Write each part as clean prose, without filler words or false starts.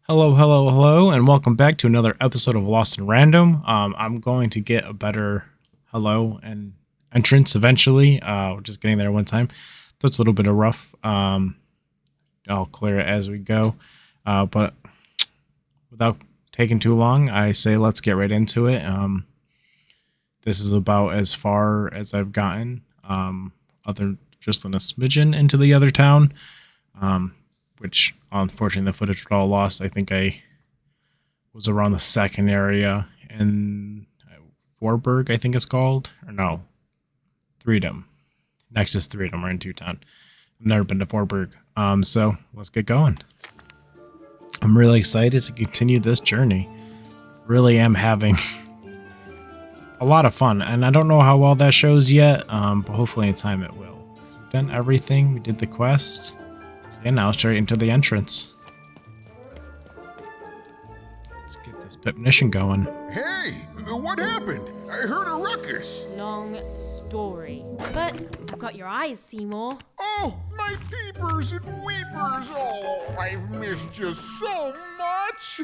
Hello, hello, hello, and welcome back to another episode of Lost in Random. I'm going to get a better hello and entrance eventually. We're just getting there one time. That's a little bit of rough. I'll clear it as we go. But without taking too long, I say let's get right into it. This is about as far as I've gotten, other just than a smidgen into the other town. Which unfortunately the footage was all lost. I think I was around the second area in Forberg, I think it's called. Or no, Threedom. Next is Threedom. We're in Two-Town. I've never been to Forberg. So let's get going. I'm really excited to continue this journey. Really am having a lot of fun. And I don't know how well that shows yet, but hopefully in time it will. We've done everything. We did the quest. And now straight into the entrance. Let's get this Pipnition going. Hey, what happened? I heard a ruckus. Long story. But I've got your eyes, Seymour. Oh, my peepers and weepers. Oh, I've missed you so much.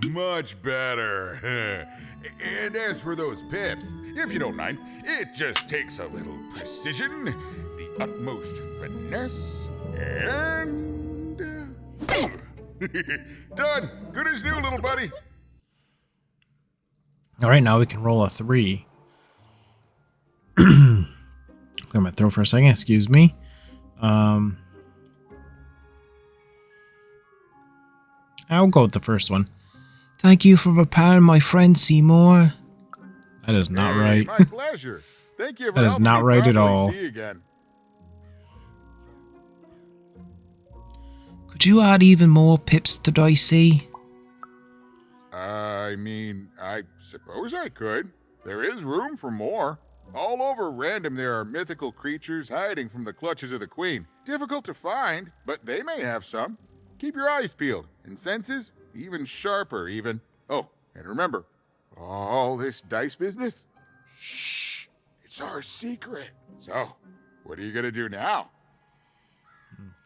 Much better. And as for those pips, if you don't mind, it just takes a little precision, the utmost finesse, and boom! Done. Good as new, little buddy. All right, now we can roll a 3. Clear my throat for a second. Excuse me. I'll go with the first one. Thank you for repairing my friend, Seymour. That is not right. My pleasure. Thank you. That is not right at all. See you again. Could you add even more pips to Dicey? I mean, I suppose I could. There is room for more. All over Random there are mythical creatures hiding from the clutches of the Queen. Difficult to find, but they may have some. Keep your eyes peeled, and senses even sharper even. Oh, and remember, all this dice business? Shh, it's our secret. So, what are you gonna do now?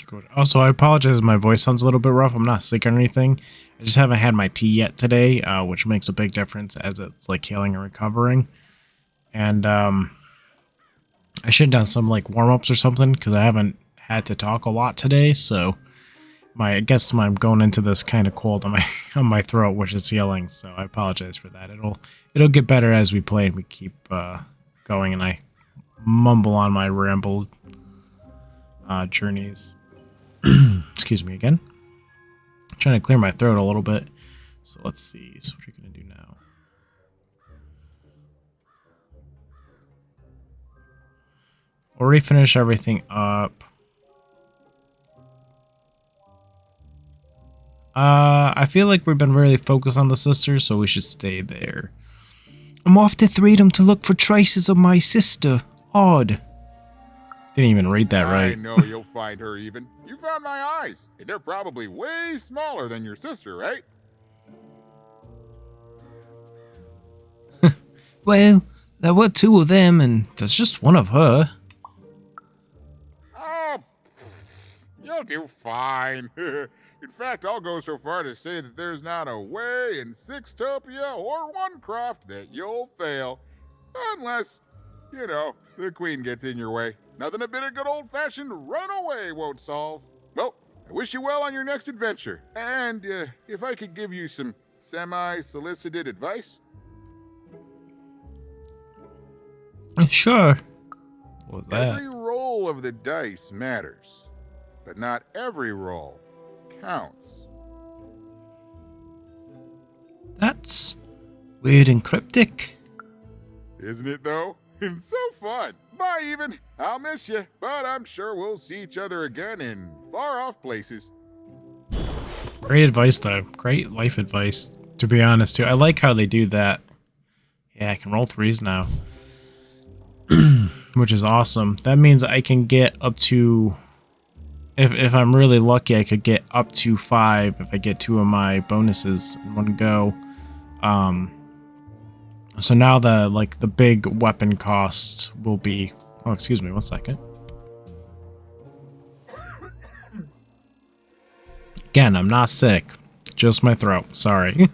Good. Also, I apologize if my voice sounds a little bit rough. I'm not sick or anything. I just haven't had my tea yet today, which makes a big difference as it's like healing and recovering. And I should have done some like warm-ups or something because I haven't had to talk a lot today. So I guess I'm going into this kind of cold on my throat, which is healing. So I apologize for that. It'll get better as we play and we keep going, and I mumble on my ramble journeys. Excuse me again. I'm trying to clear my throat a little bit. So let's see. So what are you going to do now? Already finished everything up. I feel like we've been really focused on the sisters, so we should stay there. I'm off to Threedom to look for traces of my sister. Odd. Didn't even read that right. I know you'll find her even. You found my eyes, and they're probably way smaller than your sister, right? Well, there were 2 of them, and there's just one of her. Oh, you'll do fine. In fact, I'll go so far to say that there's not a way in Sixtopia or Onecroft that you'll fail. Unless, you know, the Queen gets in your way. Nothing a bit of good old-fashioned runaway won't solve. Well, I wish you well on your next adventure. And if I could give you some semi-solicited advice. Sure. What was that? Every roll of the dice matters, but not every roll counts. That's weird and cryptic. Isn't it, though? And so fun. Bye, even. I'll miss you, but I'm sure we'll see each other again in far-off places. Great advice, though. Great life advice, to be honest, too. I like how they do that. Yeah, I can roll 3s now. Which is awesome. That means I can get up to... If I'm really lucky, I could get up to 5 if I get 2 of my bonuses in one go. So now the big weapon cost will be... Oh, excuse me, 1 second. Again, I'm not sick. Just my throat. Sorry.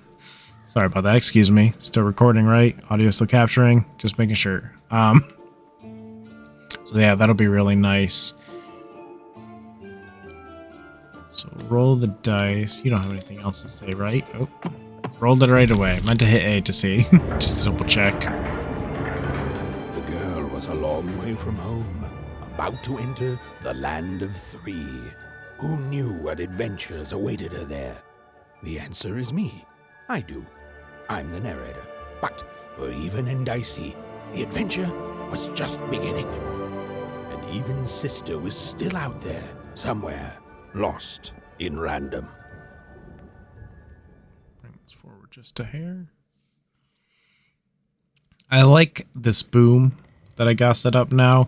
Sorry about that. Excuse me. Still recording, right? Audio still capturing. Just making sure. So yeah, that'll be really nice. So roll the dice. You don't have anything else to say, right? Oh, rolled it right away. Meant to hit A to see. Just to double check. The girl was a long way from home, about to enter the land of three. Who knew what adventures awaited her there? The answer is me. I do. I'm the narrator. But for even and Dicey, the adventure was just beginning. And even Sister was still out there, somewhere, lost in random. Bring this forward just a hair. I like this boom that I got set up now.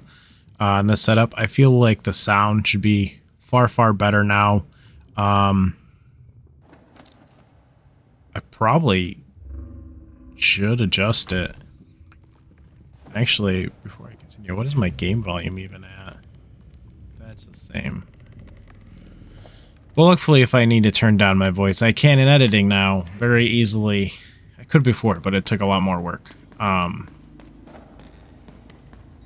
In this setup, I feel like the sound should be far better now. I probably should adjust it. Actually, before I continue, what is my game volume even at? That's the same. Well, hopefully if I need to turn down my voice, I can in editing now very easily. I could before, but it took a lot more work.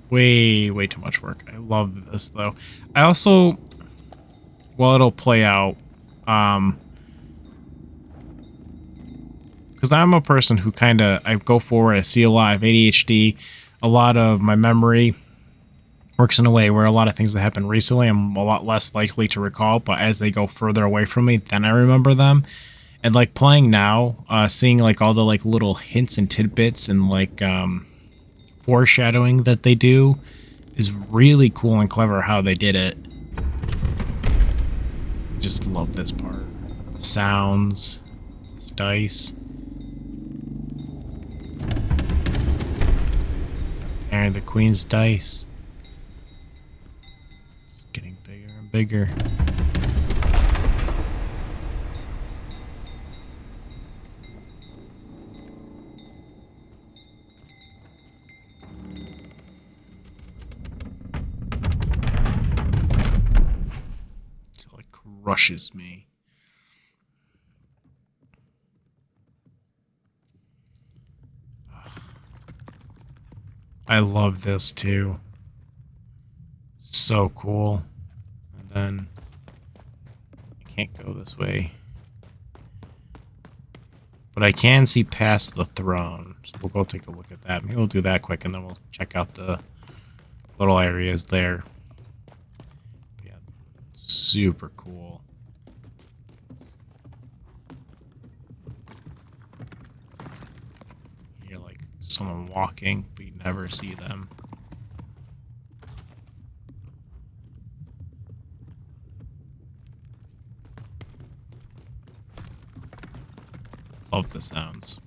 Way too much work. I love this though. I also, well, it'll play out, because I'm a person who I go forward, I see a lot of ADHD, a lot of my memory works in a way where a lot of things that happened recently, I'm a lot less likely to recall, but as they go further away from me, then I remember them. And like playing now, seeing like all the like little hints and tidbits and like foreshadowing that they do is really cool and clever how they did it. Just love this part. The sounds, this dice. And the queen's dice. It's getting bigger and bigger. Until it crushes me. I love this too. So cool. And then I can't go this way. But I can see past the throne. So we'll go take a look at that. Maybe we'll do that quick and then we'll check out the little areas there. But yeah, super cool. You're like someone walking, but you never see them. Love the sounds.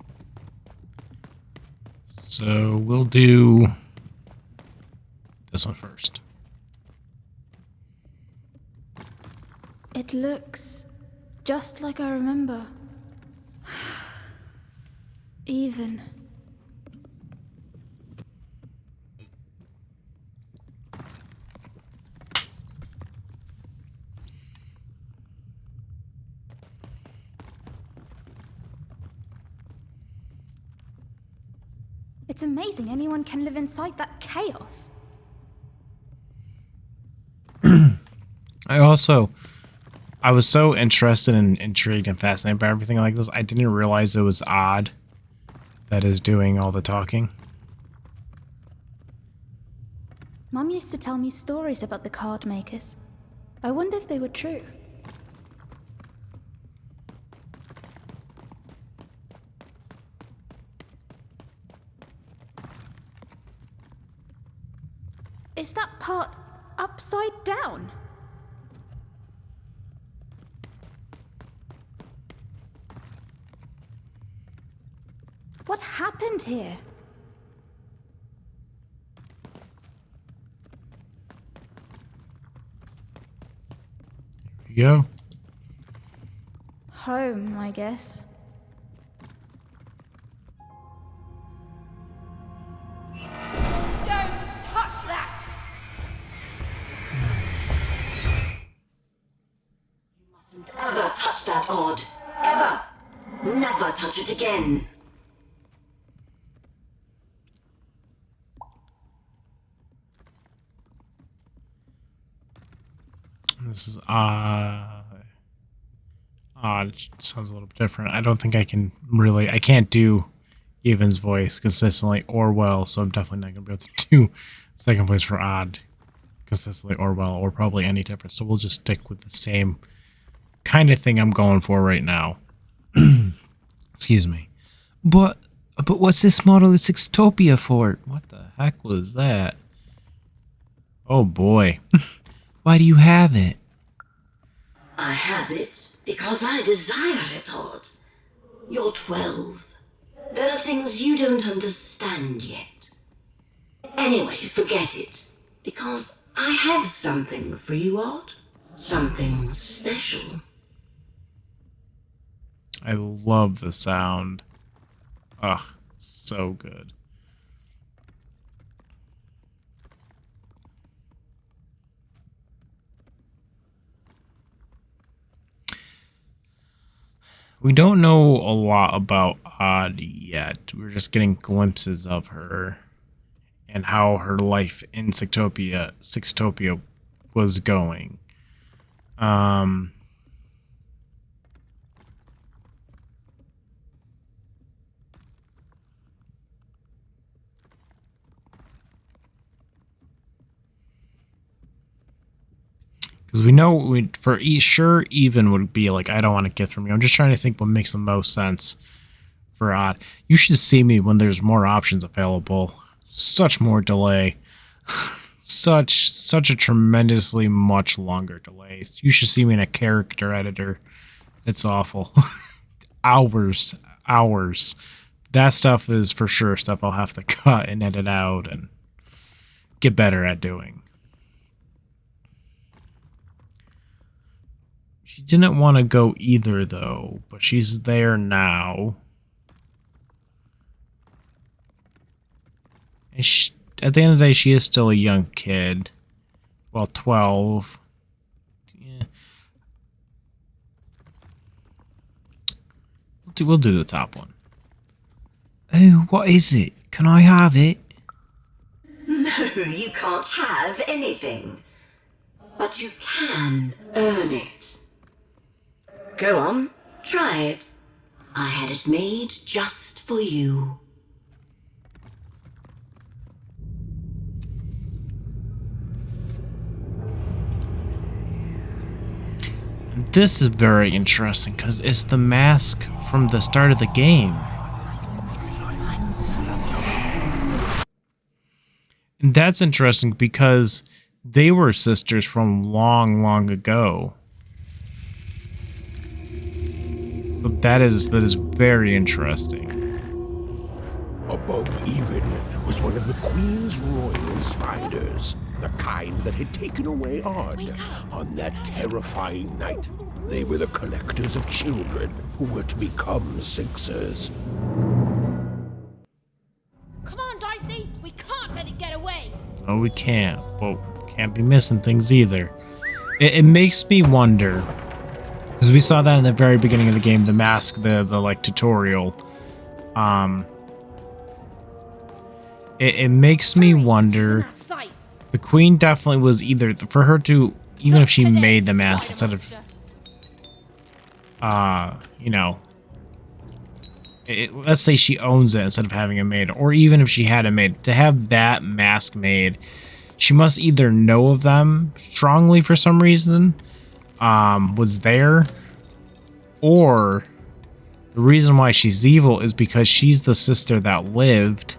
So we'll do this one first. It looks just like I remember. Even. It's amazing anyone can live inside that chaos. I was so interested and intrigued and fascinated by everything like this. I didn't realize it was Odd that is doing all the talking. Mum used to tell me stories about the card makers. I wonder if they were true. Is that part upside down? What happened here? Here we go. Home, I guess. Don't touch that! You Ever touch that odd. Ever. Never touch it again. This is odd. Sounds a little different. I don't think I can really. I can't do Evan's voice consistently or well, so I'm definitely not gonna be able to do second voice for odd consistently or well, or probably any different. So we'll just stick with the same kind of thing I'm going for right now. Excuse me. But what's this model of Sextopia for? What the heck was that? Oh boy. Why do you have it? I have it because I desire it, Odd. You're 12. There are things you don't understand yet. Anyway, forget it. Because I have something for you, Odd. Something special. I love the sound. Ugh, so good. We don't know a lot about Odd yet. We're just getting glimpses of her and how her life in Sextopia was going. Because we know sure Even would be like, I don't want a gift from you. I'm just trying to think what makes the most sense for Odd. You should see me when there's more options available. Such more delay. such a tremendously much longer delay. You should see me in a character editor. It's awful. hours. That stuff is for sure stuff I'll have to cut and edit out and get better at doing. She didn't want to go either, though, but she's there now. And at the end of the day, she is still a young kid. Well, 12. Yeah. We'll do the top one. Oh, what is it? Can I have it? No, you can't have anything. But you can earn it. Go on, try it. I had it made just for you. This is very interesting because it's the mask from the start of the game. And that's interesting because they were sisters from long ago. So that is very interesting. Above Even was one of the Queen's royal spiders, the kind that had taken away Odd on that terrifying night. They were the collectors of children who were to become Sixers. Come on, Dicey. We can't let it get away. No, we can't. But can't be missing things either. It makes me wonder, because we saw that in the very beginning of the game, the mask, the like tutorial. It makes me wonder. The Queen definitely was either for her to, even if she made the mask instead of, you know, let's say she owns it instead of having it made, or even if she had it made, to have that mask made, she must either know of them strongly for some reason, was there, or the reason why she's evil is because she's the sister that lived,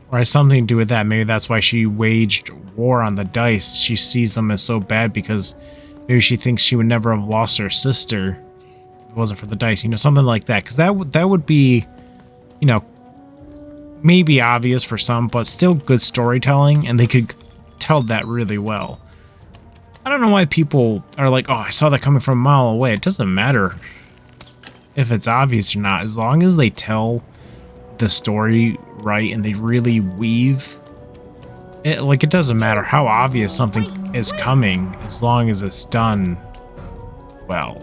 or has something to do with that. Maybe that's why she waged war on the dice. She sees them as so bad because maybe she thinks she would never have lost her sister if it wasn't for the dice, you know, something like that. Because that would be, you know, maybe obvious for some, but still good storytelling, and they could tell that really well. I don't know why people are like, oh, I saw that coming from a mile away. It doesn't matter if it's obvious or not, as long as they tell the story right and they really weave it doesn't matter how obvious something is coming as long as it's done well.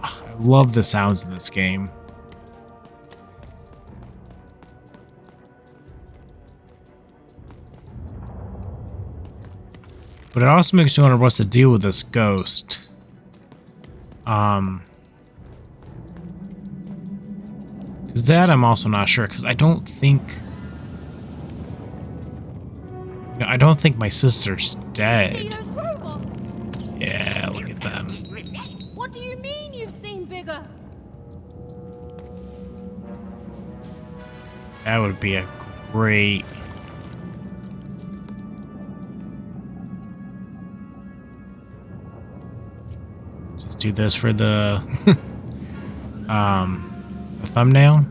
I love the sounds of this game. But it also makes me wonder what's the deal with this ghost. Because that I'm also not sure, because I don't think... I don't think my sister's See dead. those robots? Yeah, look at them. What do you mean you've seen bigger? That would be a great... Just do this for the... the thumbnail.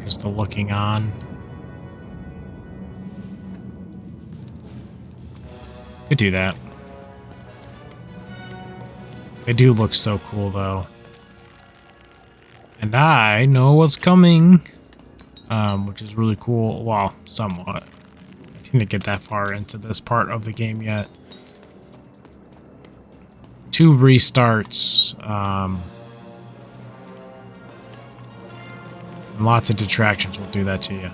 Just the looking on. Could do that. They do look so cool, though. And I know what's coming. Which is really cool. Well, somewhat. I didn't get that far into this part of the game yet. 2 restarts. And lots of detractions will do that to you.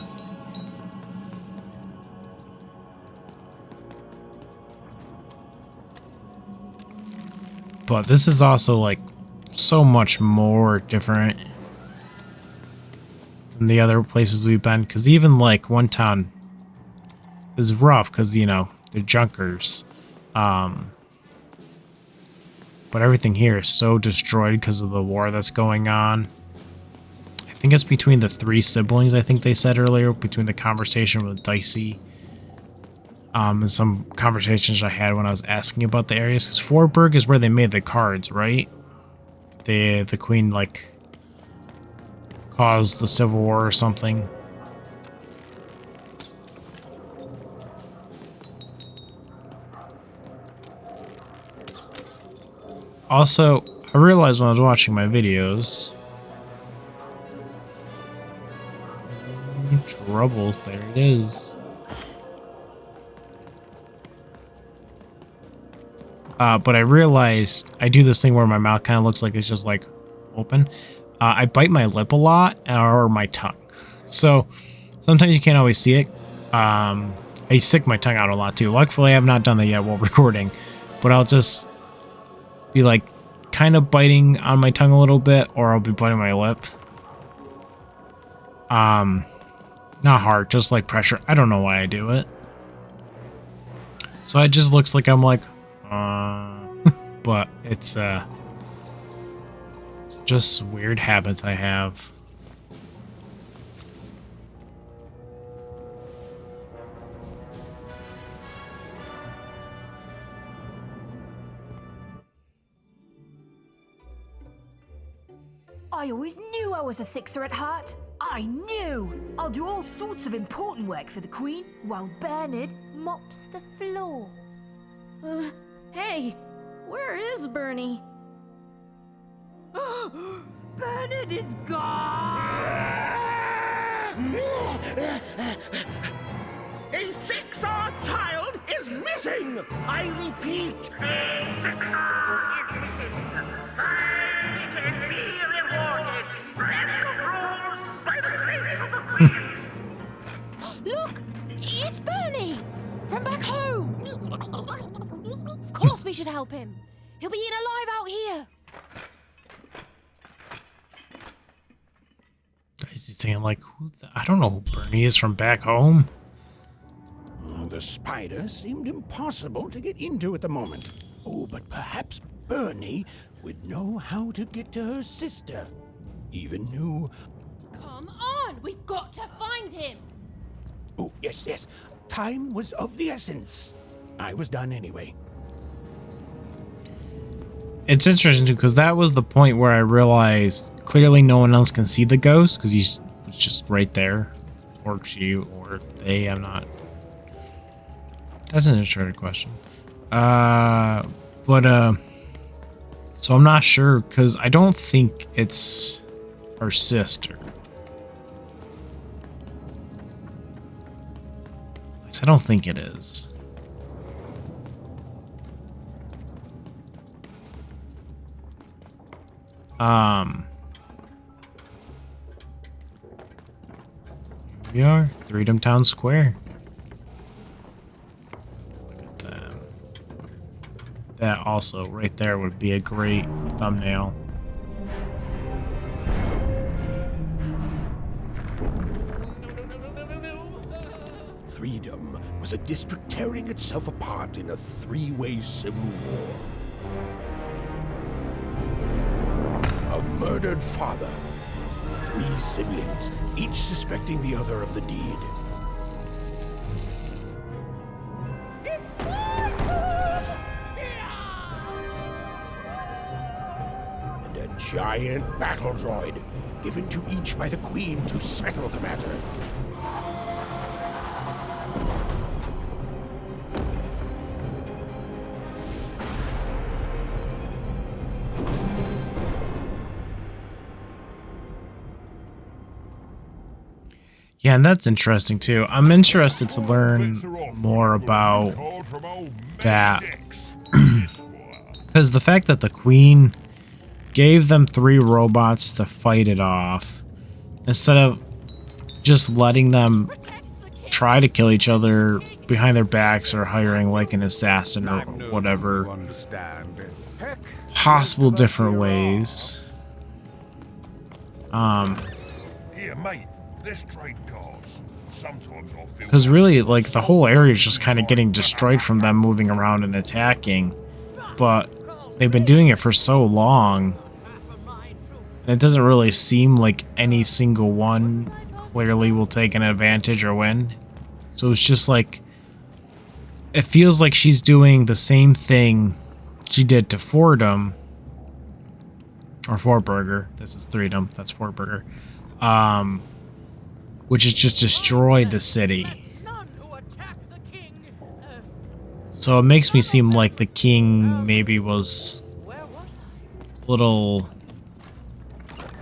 But this is also like so much more different than the other places we've been, because even like one town is rough because, you know, they're junkers. But everything here is so destroyed because of the war that's going on. I think it's between the 3 siblings, I think they said earlier, between the conversation with Dicey. And some conversations I had when I was asking about the areas, because Fortburg is where they made the cards, right? The queen like caused the civil war or something. Also, I realized when I was watching my videos, troubles, there it is. But I realized I do this thing where my mouth kind of looks like it's just like open. I bite my lip a lot or my tongue. So sometimes you can't always see it. I stick my tongue out a lot too. Luckily, I have not done that yet while recording, but I'll just be like kind of biting on my tongue a little bit, or I'll be biting my lip. Not hard, just like pressure. I don't know why I do it. So it just looks like I'm like, but it's just weird habits I have. I always knew I was a sixer at heart. I knew! I'll do all sorts of important work for the Queen while Bernard mops the floor. Hey, where is Bernie? Bernard is gone! A 6-year child is missing! I repeat, Look! It's Bernie! From back home! Of course we should help him. He'll be eaten alive out here. Is he saying like, I don't know who Bernie is from back home? The spider seemed impossible to get into at the moment. Oh, but perhaps Bernie would know how to get to her sister. Even knew... Come on! We've got to find him! Oh, yes. Time was of the essence. I was done anyway. It's interesting too, because that was the point where I realized clearly no one else can see the ghost, because he's just right there. Or she, or they, I'm not... That's an interesting question. So I'm not sure, because I don't think it's her sister. 'Cause I don't think it is. Here we are, Freedom Town Square. Look at that. That also, right there, would be a great thumbnail. Freedom was a district tearing itself apart in a three-way civil war. A murdered father, three siblings, each suspecting the other of the deed. And a giant battle droid, given to each by the Queen to settle the matter. Yeah, and that's interesting too. I'm interested to learn more about that. Because the fact that the Queen gave them 3 robots to fight it off, instead of just letting them try to kill each other behind their backs or hiring like an assassin or whatever possible different ways. Because really, like, the whole area is just kind of getting destroyed from them moving around and attacking. But they've been doing it for so long, and it doesn't really seem like any single one clearly will take an advantage or win. So it's just like, it feels like she's doing the same thing she did to Fordham, or Fortburger. This is Freedom, that's Fortburger. Which is just destroyed the city. So it makes me seem like the king maybe was a little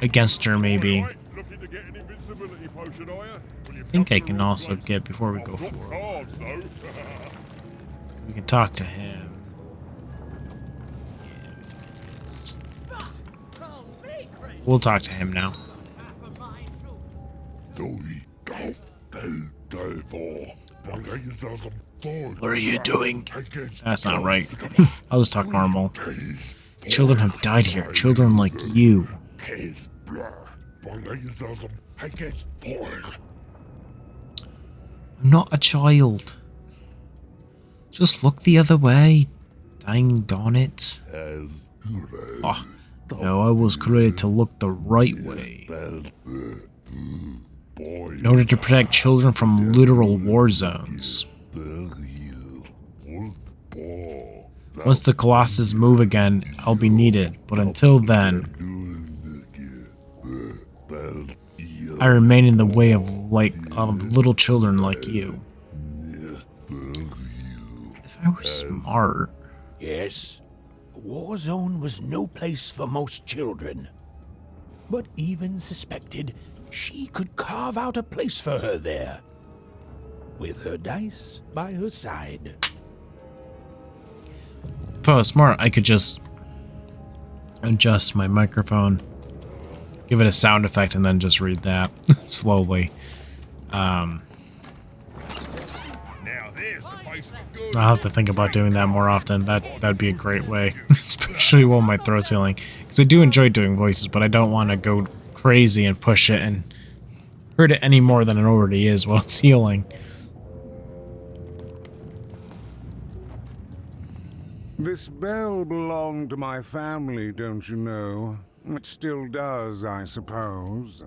against her, maybe. I think I can also get, before we go forward, we can talk to him. We'll talk to him now. What are you doing? That's not right. I'll just talk normal. Children have died here. Children like you. I'm not a child. Just look the other way. Dang darn it. Oh, no, I was created to look the right way. In order to protect children from literal war zones. Once the Colossus move again, I'll be needed, but until then, I remain in the way of little children like you. If I were smart... Yes, a war zone was no place for most children. But even suspected she could carve out a place for her there, with her dice by her side. If I was smart, I could just adjust my microphone, give it a sound effect, and then just read that slowly. I'll have to think about doing that more often. That'd be a great way, especially while my throat's healing. Because I do enjoy doing voices, but I don't want to go crazy and push it and hurt it any more than it already is while it's healing. This bell belonged to my family, don't you know? It still does, I suppose.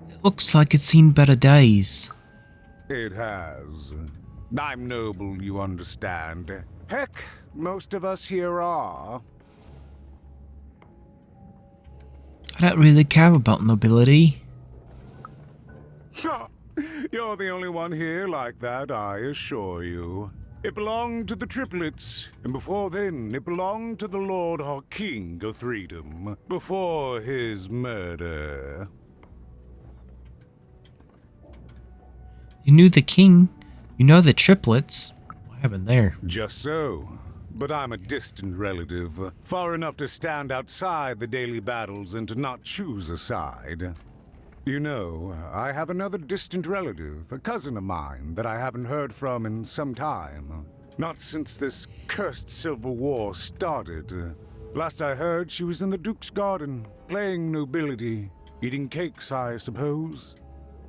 It looks like it's seen better days. It has. I'm noble, you understand. Heck, most of us here are. I don't really care about nobility. You're the only one here like that, I assure you. It belonged to the triplets, and before then, it belonged to the Lord or King of Freedom, before his murder. You knew the king. You know the triplets. What happened there? Just so. But I'm a distant relative, far enough to stand outside the daily battles and to not choose a side. You know, I have another distant relative, a cousin of mine, that I haven't heard from in some time. Not since this cursed Civil War started. Last I heard, she was in the Duke's garden, playing nobility, eating cakes, I suppose.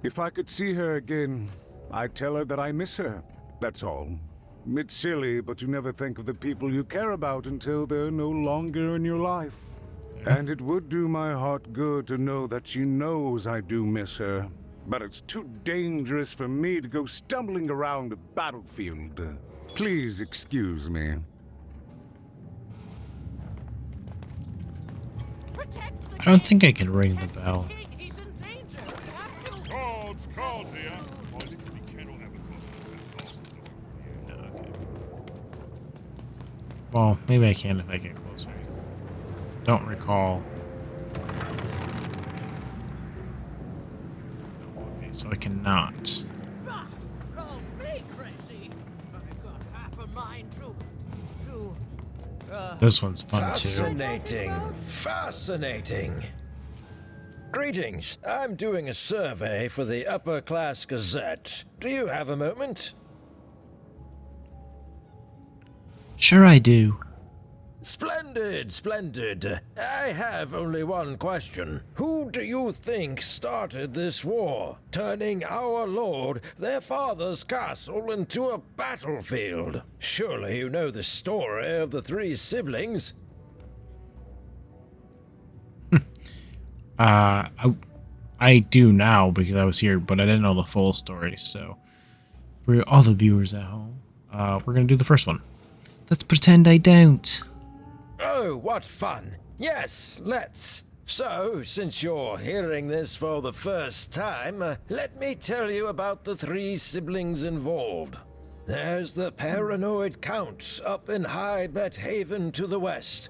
If I could see her again, I'd tell her that I miss her, that's all. It's silly, but you never think of the people you care about until they're no longer in your life. And it would do my heart good to know that she knows I do miss her. But it's too dangerous for me to go stumbling around a battlefield. Please excuse me. I don't think I can ring the bell. Well, maybe I can if I get closer. Don't recall. Okay, so I cannot. This one's fun too. Fascinating. Fascinating. Greetings. I'm doing a survey for the Upper Class Gazette. Do you have a moment? Sure I do. Splendid, splendid. I have only one question. Who do you think started this war, turning our lord, their father's castle, into a battlefield? Surely you know the story of the three siblings. I do now because I was here, but I didn't know the full story. So for all the viewers at home, we're gonna do the first one. Let's pretend I don't. Oh, what fun. Yes, let's. So, since you're hearing this for the first time, let me tell you about the three siblings involved. There's the paranoid Count up in High Bet Haven to the west.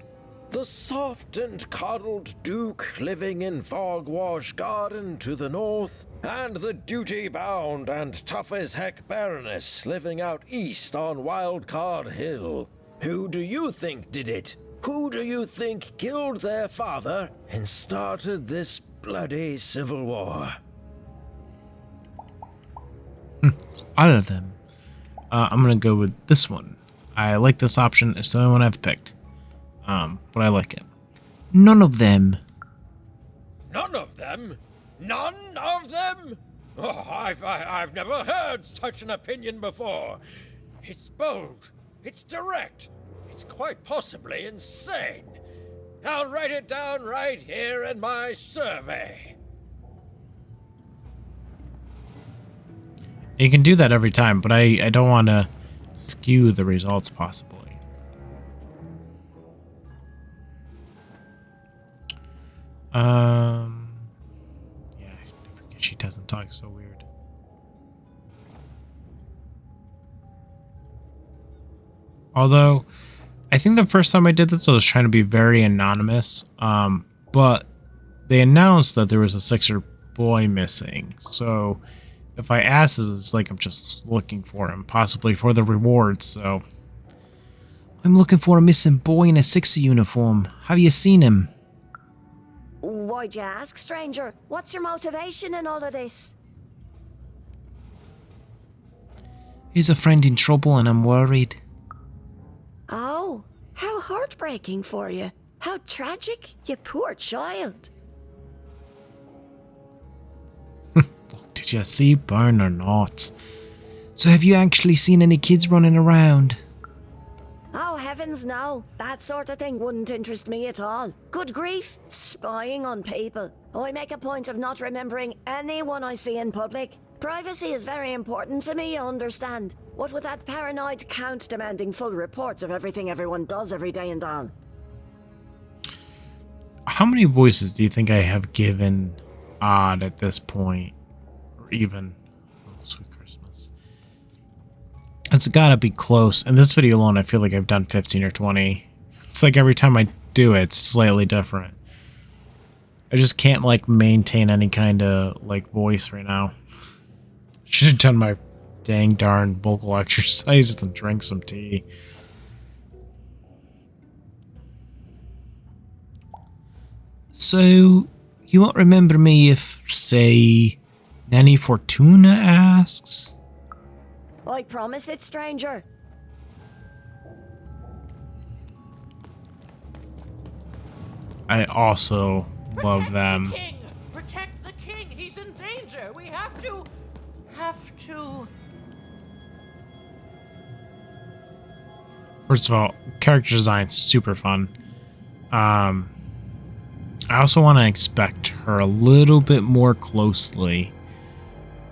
The soft and coddled Duke living in Fogwash Garden to the north. And the duty-bound and tough-as-heck Baroness living out east on Wildcard Hill. Who do you think did it? Who do you think killed their father and started this bloody civil war? Out of them, I'm gonna go with this one. I like this option. It's the only one I've picked, but I like it. None of them. None of them? None of them? Oh, I've never heard such an opinion before. It's bold. It's direct. It's quite possibly insane. I'll write it down right here in my survey. You can do that every time, but I don't want to skew the results possibly. Yeah, I forget she doesn't talk so weird. Although, I think the first time I did this, I was trying to be very anonymous. But they announced that there was a 6er boy missing. So, if I ask this, it's like I'm just looking for him, possibly for the rewards. So, I'm looking for a missing boy in a 6er uniform. Have you seen him? Why'd you ask, stranger? What's your motivation in all of this? He's a friend in trouble and I'm worried. Oh, how heartbreaking for you. How tragic, you poor child. Look, did you see Burn or not? So have you actually seen any kids running around? Oh, heavens no. That sort of thing wouldn't interest me at all. Good grief, spying on people. I make a point of not remembering anyone I see in public. Privacy is very important to me, you understand. What with that paranoid Count demanding full reports of everything everyone does every day and all. How many voices do you think I have given Odd at this point? Or even Sweet Christmas? It's gotta be close. In this video alone, I feel like I've done 15 or 20. It's like every time I do it, it's slightly different. I just can't like maintain any kind of like voice right now. Should have done my dang darn vocal exercises and drank some tea. So, you won't remember me if, say, Nanny Fortuna asks? I promise it, stranger. I also love them. The king! Protect the king! He's in danger! We have to... First of all, character design super fun. I also want to inspect her a little bit more closely.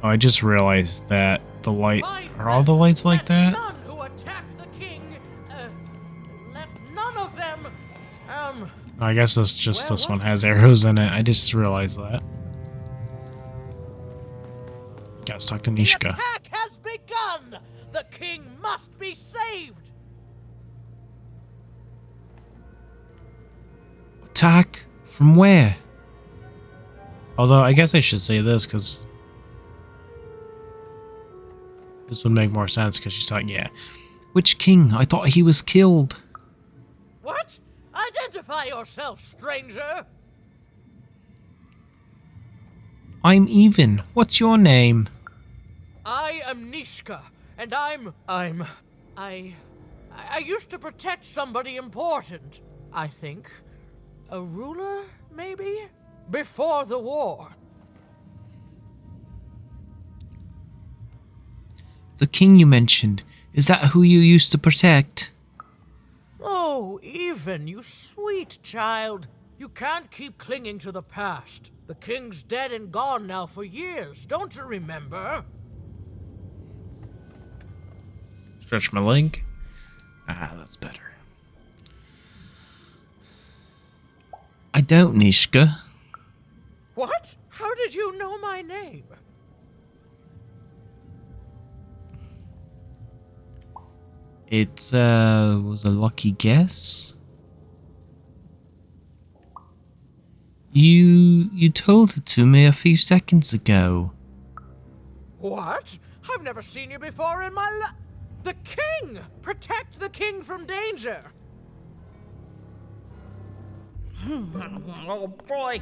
Oh, I just realized that the light... Are all the lights like that? None who attack the king... let none of them... I guess it's just this one has arrows in it. I just realized that. Got stuck to Nishka. The attack has begun! The king must be saved! Attack? From where? Although, I guess I should say this, because... This would make more sense, because she's talking, yeah. Which king? I thought he was killed. What? Identify yourself, stranger! I'm Even. What's your name? I am Nishka, and I used to protect somebody important, I think. A ruler, maybe? Before the war. The king you mentioned. Is that who you used to protect? Oh, Even, you sweet child. You can't keep clinging to the past. The king's dead and gone now for years, don't you remember? Stretch my leg. Ah, that's better. I don't, Nishka. What? How did you know my name? It was a lucky guess. You told it to me a few seconds ago. What? I've never seen you before in my life. The king! Protect the king from danger! Oh boy!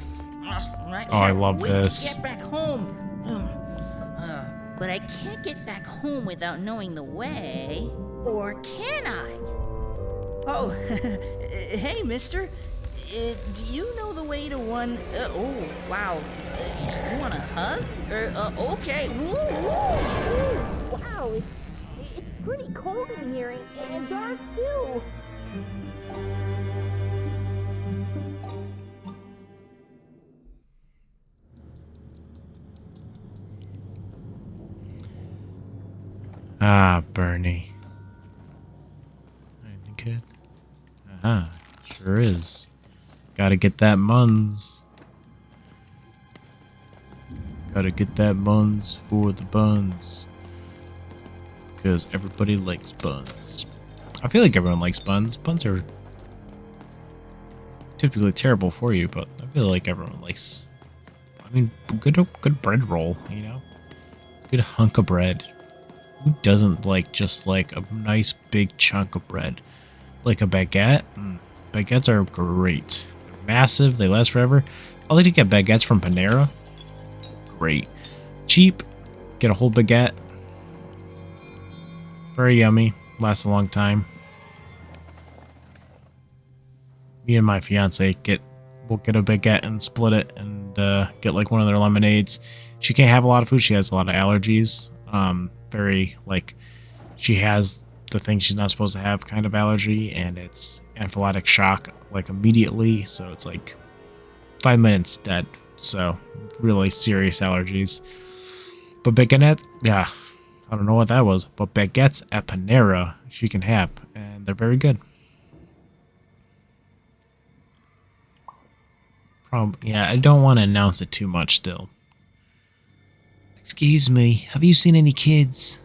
I love this. To get back home. But I can't get back home without knowing the way. Or can I? Oh, hey, mister. Do you know the way to one... oh, wow. You want a hug? Okay. Wow, it's pretty cold in here and dark too. Ah, Bernie. Anything good? Ah, sure is. Gotta get that buns. Gotta get that buns for the buns. Because everybody likes buns. I feel like everyone likes buns. Buns are typically terrible for you, but I feel like everyone likes... I mean, good bread roll, you know? Good hunk of bread. Who doesn't like just like a nice big chunk of bread? Like a baguette? Baguettes are great. They're massive, they last forever. I like to get baguettes from Panera. Great. Cheap. Get a whole baguette. Very yummy. Lasts a long time. Me and my fiance we'll get a baguette and split it and get like one of their lemonades. She can't have a lot of food. She has a lot of allergies. Very like she has the thing she's not supposed to have kind of allergy, and it's anaphylactic shock like immediately, so it's like 5 minutes dead. So really serious allergies. But baguette, yeah, I don't know what that was, but baguettes at Panera she can have, and they're very good. Yeah, I don't want to announce it too much still. Excuse me, have you seen any kids?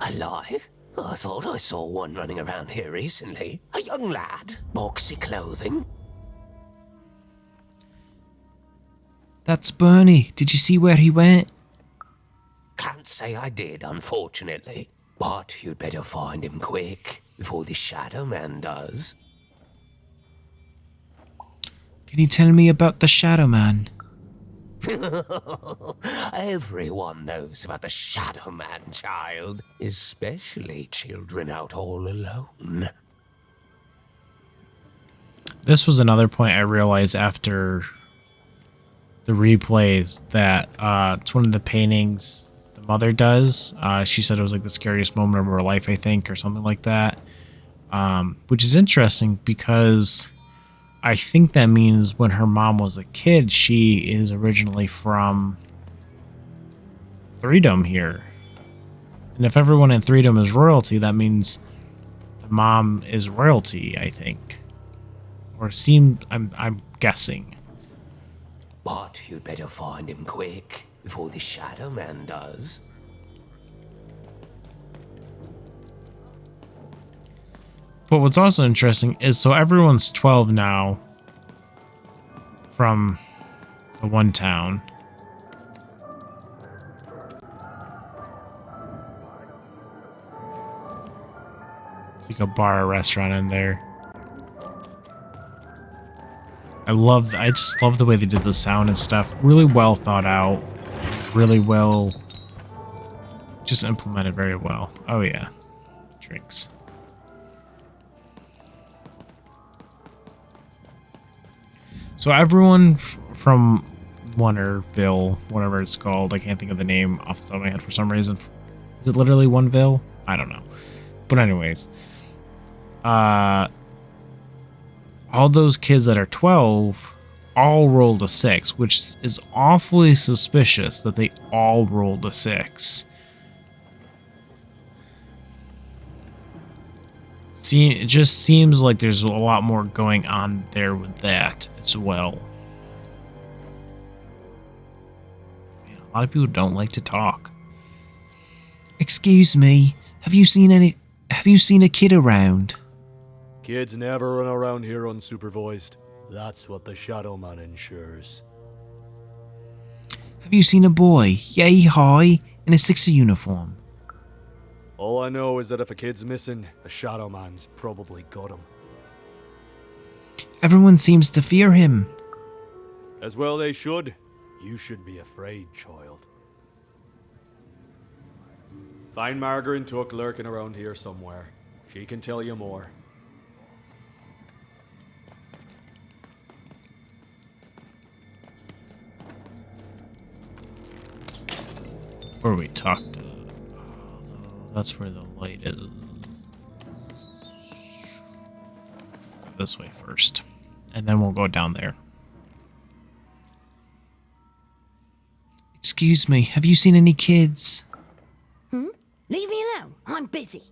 Alive? I thought I saw one running around here recently. A young lad, boxy clothing. That's Bernie. Did you see where he went? can't say I did, unfortunately. But you'd better find him quick, before the Shadowman does. Can you tell me about the Shadowman? Everyone knows about the Shadowman, child. Especially children out all alone. This was another point I realized after the replays that it's one of the paintings the mother does. She said it was like the scariest moment of her life, I think, or something like that. Which is interesting because I think that means when her mom was a kid, she is originally from Freedom here. And if everyone in Freedom is royalty, that means the mom is royalty, I think. Or I'm guessing. But you'd better find him quick, before the Shadowman does. But what's also interesting is, so everyone's 12 now from the one town. It's like a bar or restaurant in there. I just love the way they did the sound and stuff. Really well thought out. Really well, just implemented very well. Oh yeah, drinks. So everyone from Wonderville, whatever it's called, I can't think of the name off the top of my head for some reason. Is it literally Oneville? I don't know. But anyways, all those kids that are 12 all rolled a 6, which is awfully suspicious that they all rolled a 6. See, it just seems like there's a lot more going on there with that as well. Man, a lot of people don't like to talk. Excuse me, have you seen a kid around? Kids never run around here unsupervised. That's what the Shadowman ensures. Have you seen a boy, yay high, in a Sixer uniform? All I know is that if a kid's missing, the Shadowman's probably got him. Everyone seems to fear him. As well they should. You should be afraid, child. Find Margaret Tuck lurking around here somewhere. She can tell you more. Where we talked to... That's where the light is. Go this way first. And then we'll go down there. Excuse me, have you seen any kids? Leave me alone. I'm busy.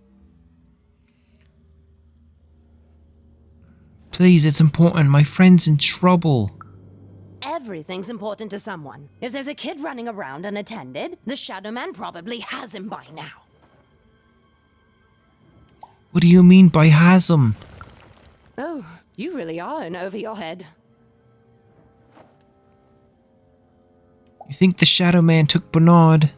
Please, it's important. My friend's in trouble. Everything's important to someone. If there's a kid running around unattended, the Shadowman probably has him by now. What do you mean by has him? Oh, you really are in over your head. You think the Shadowman took Bernard?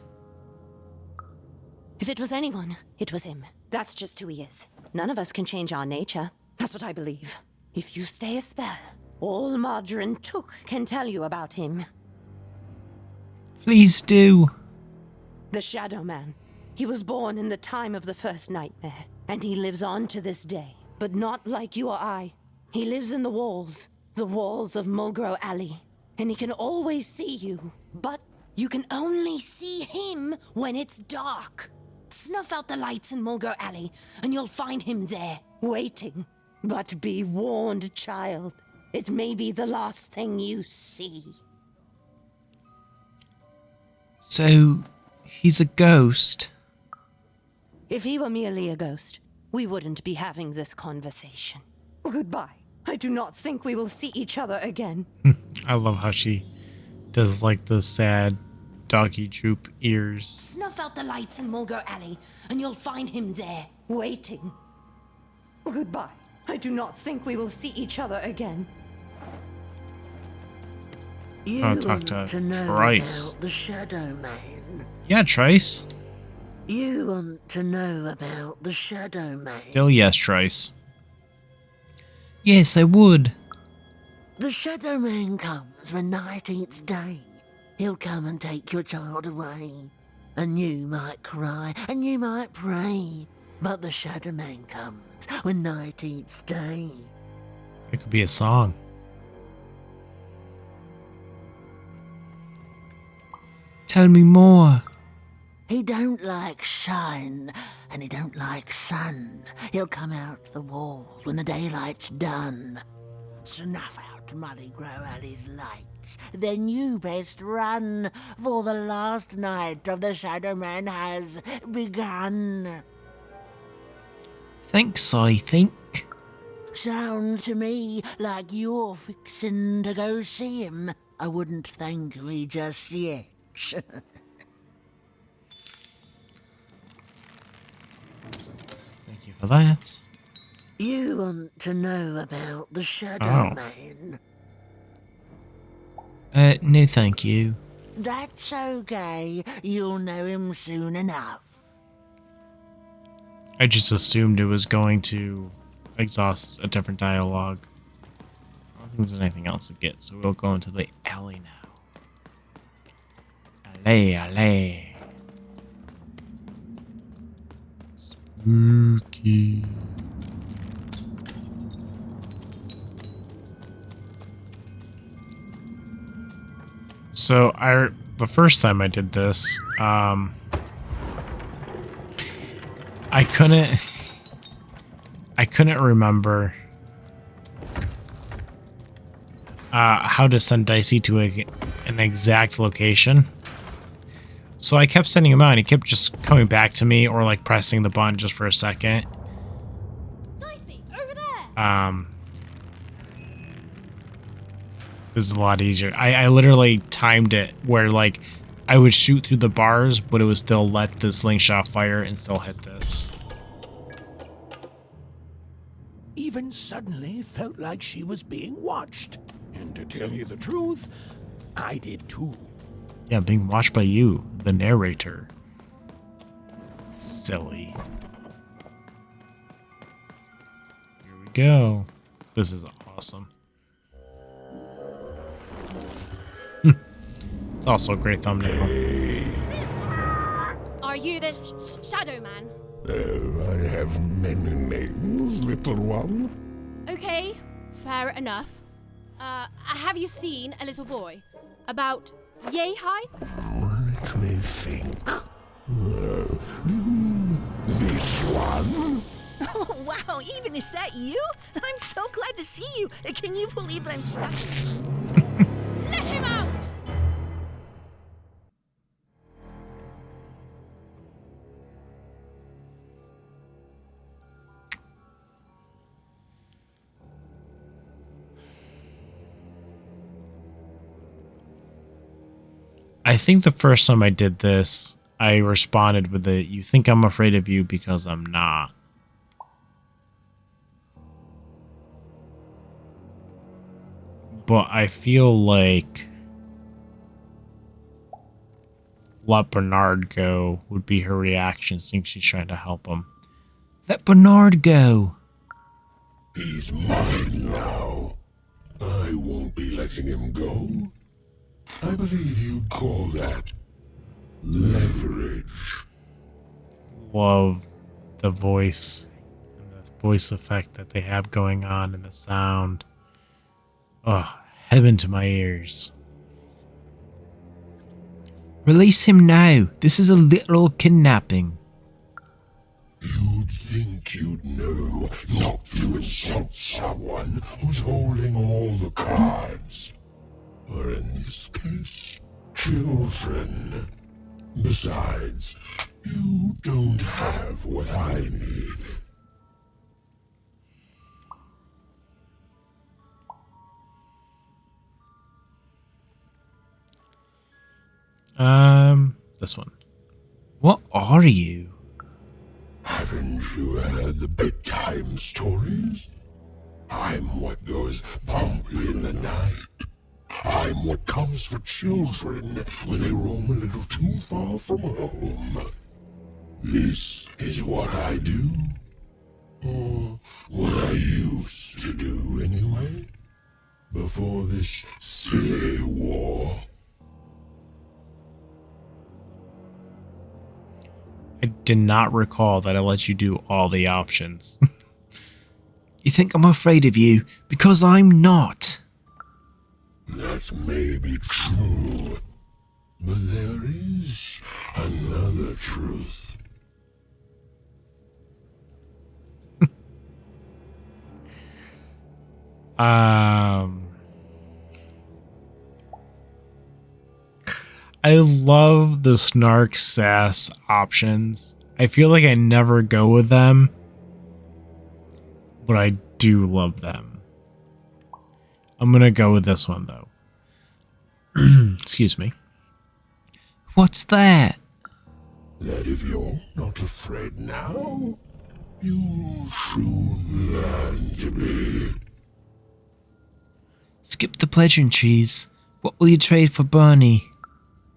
If it was anyone, it was him. That's just who he is. None of us can change our nature. That's what I believe. If you stay a spell, all Margarine Took can tell you about him. Please do. The Shadowman. He was born in the time of the first nightmare, and he lives on to this day. But not like you or I. He lives in the walls of Mulgrow Alley. And he can always see you, but you can only see him when it's dark. Snuff out the lights in Mulgrow Alley, and you'll find him there, waiting. But be warned, child. It may be the last thing you see. So, he's a ghost? If he were merely a ghost, we wouldn't be having this conversation. Goodbye. I do not think we will see each other again. I love how she does like the sad doggy droop ears. Snuff out the lights in Mulgrow Alley, and you'll find him there, waiting. Goodbye. I do not think we will see each other again. You I'll talk to know Bryce. about the Shadowman? Yeah, Trice. You want to know about the Shadowman? Still yes, Trice. Yes, I would. The Shadowman comes when night eats day. He'll come and take your child away. And you might cry, and you might pray. But the Shadowman comes when night eats day. It could be a song. Tell me more. He don't like shine, and he don't like sun. He'll come out the walls when the daylight's done. Snuff out Molly Grow Alley's lights. Then you best run, for the last night of the Shadowman has begun. Thanks, I think. Sounds to me like you're fixin' to go see him. I wouldn't thank me just yet. Thank you for that. You want to know about the Shadowman? No thank you. That's okay. You'll know him soon enough. I just assumed it was going to exhaust a different dialogue. I don't think there's anything else to get, so we'll go into the alley now. Alley, alley. Spooky. So the first time I did this, I couldn't remember how to send Dicey to an exact location. So I kept sending him out and he kept just coming back to me or like pressing the button just for a second. Dicey, over there. This is a lot easier. I literally timed it where like I would shoot through the bars, but it would still let the slingshot fire and still hit this. Even suddenly felt like she was being watched. And to tell you the truth, I did too. Yeah, being watched by you, the narrator. Silly. Here we go. This is awesome. It's also a great thumbnail. Are you the Shadowman? I have many names, little one. Okay, fair enough. Have you seen a little boy? About yay high? Let me think. This one? Oh, wow, even is that you? I'm so glad to see you. Can you believe that I'm stuck? Let him out! I think the first time I did this, I responded with the, "You think I'm afraid of you because I'm not." But I feel like let Bernard go would be her reaction, since she's trying to help him. Let Bernard go. He's mine now. I won't be letting him go. I believe you'd call that leverage. Love the voice and the voice effect that they have going on and the sound. Oh, heaven to my ears. Release him now. This is a literal kidnapping. You'd think you'd know not to insult someone who's holding all the cards. Or in this case, children. Besides, you don't have what I need. This one. What are you? Haven't you heard the bedtime stories? I'm what goes bump in the night. I'm what comes for children when they roam a little too far from home. This is what I do. Or what I used to do anyway. Before this silly war. I did not recall that I let you do all the options. You think I'm afraid of you? Because I'm not. That may be true. But there is another truth. I love the snark sass options. I feel like I never go with them, but I do love them. I'm gonna go with this one though. Excuse me. What's that? That if you're not afraid now, you'll soon learn to be. Skip the pleasure and cheese. What will you trade for Bernie?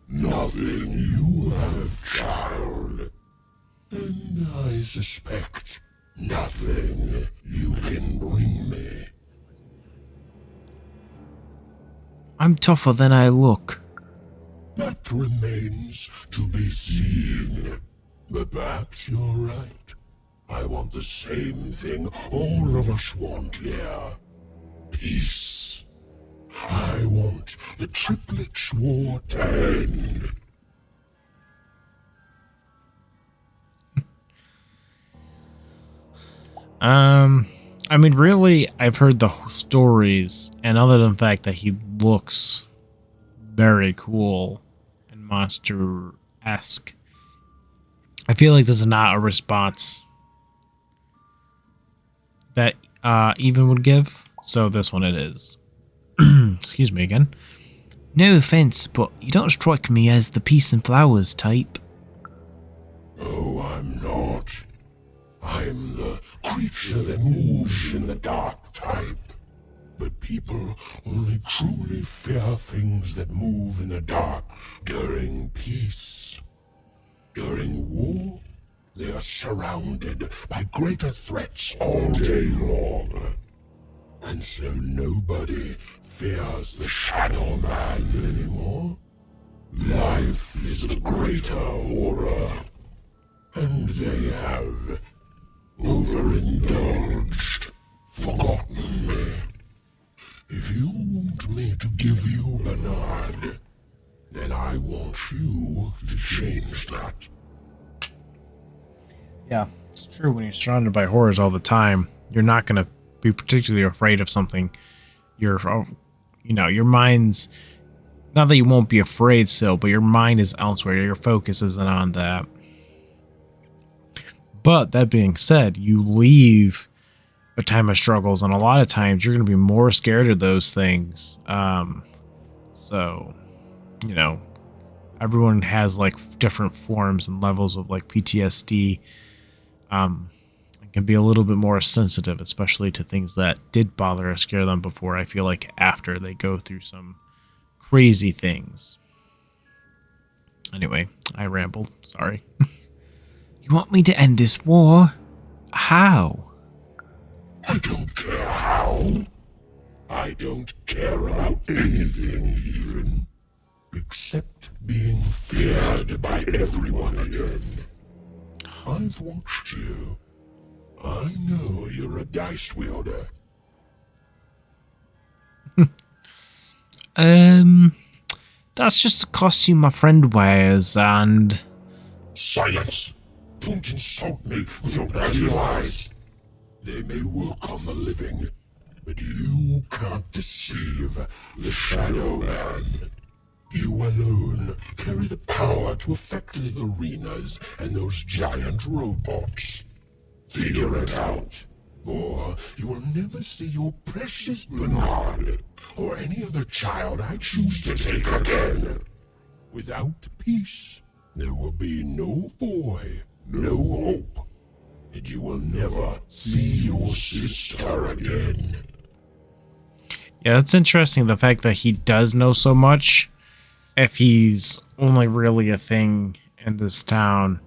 Nothing you have, child. And I suspect nothing you can bring me. I'm tougher than I look. That remains to be seen. But perhaps you're right. I want the same thing all of us want here. Peace. I want the Triplets' war to end. I mean, really, I've heard the stories, and other than the fact that he looks very cool and monster-esque, I feel like this is not a response that Even would give, so this one it is. Excuse me again. No offense, but you don't strike me as the peace and flowers type. Oh, I'm not. I'm the creature that moves in the dark type. But people only truly fear things that move in the dark during peace. During war, they are surrounded by greater threats all day long. And so nobody fears the Shadowman anymore. Life is the greater horror. And they have overindulged, forgotten me. If you want me to give you Bernard, then I want you to change that. Yeah, it's true. When you're surrounded by horrors all the time, you're not going to be particularly afraid of something. Your mind's, not that you won't be afraid still, but your mind is elsewhere. Your focus isn't on that. But that being said, you leave a time of struggles, and a lot of times you're going to be more scared of those things. So, everyone has like different forms and levels of like PTSD. It can be a little bit more sensitive, especially to things that did bother or scare them before. I feel like after they go through some crazy things. Anyway, I rambled. Sorry. You want me to end this war? How? I don't care how. I don't care about anything even. Except being feared by everyone again. I've watched you. I know you're a dice wielder. That's just a costume my friend wears, and... Silence! Don't insult me with your bloody lies. They may work on the living, but you can't deceive the Shadowman. You alone carry the power to affect the arenas and those giant robots. Figure it out, or you will never see your precious Bernard or any other child I choose to take again. Without peace, there will be no boy, no hope, and you will never see your sister again. Yeah, that's interesting, the fact that he does know so much if he's only really a thing in this town.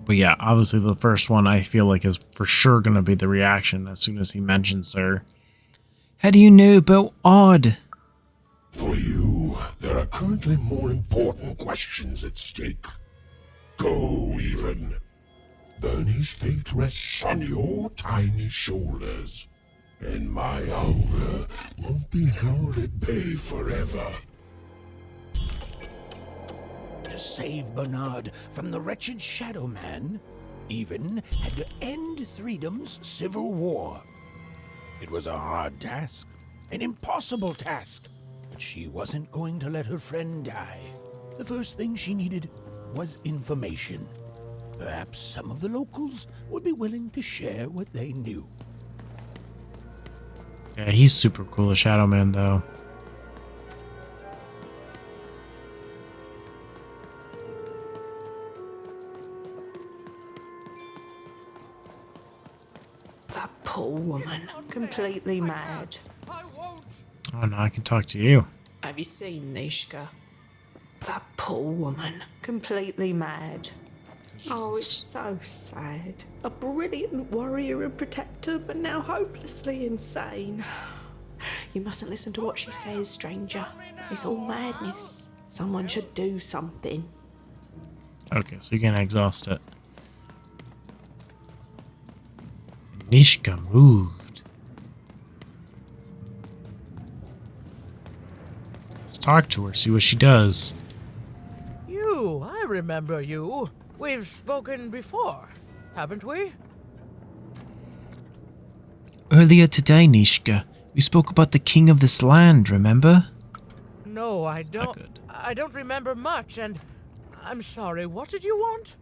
But yeah, obviously the first one I feel like is for sure going to be the reaction as soon as he mentions her. How do you know about Odd? For you, there are currently more important questions at stake. Go, even. Bernie's fate rests on your tiny shoulders, and my hunger won't be held at bay forever. To save Bernard from the wretched Shadowman, Even had to end Threedom's civil war. It was a hard task, an impossible task, but she wasn't going to let her friend die. The first thing she needed was information. Perhaps some of the locals would be willing to share what they knew. Yeah, he's super cool, the Shadowman, though. That poor woman, completely mad. Oh, no, I can talk to you. Have you seen Nishka? That poor woman, completely mad. Oh, it's so sad. A brilliant warrior and protector, but now hopelessly insane. You mustn't listen to what she says, stranger. It's all madness. Someone should do something. Okay, so you can exhaust it. Nishka moved. Let's talk to her, see what she does. You, I remember you. We've spoken before, haven't we? Earlier today, Nishka, we spoke about the king of this land, remember? No, I don't. I don't remember much, and I'm sorry. What did you want?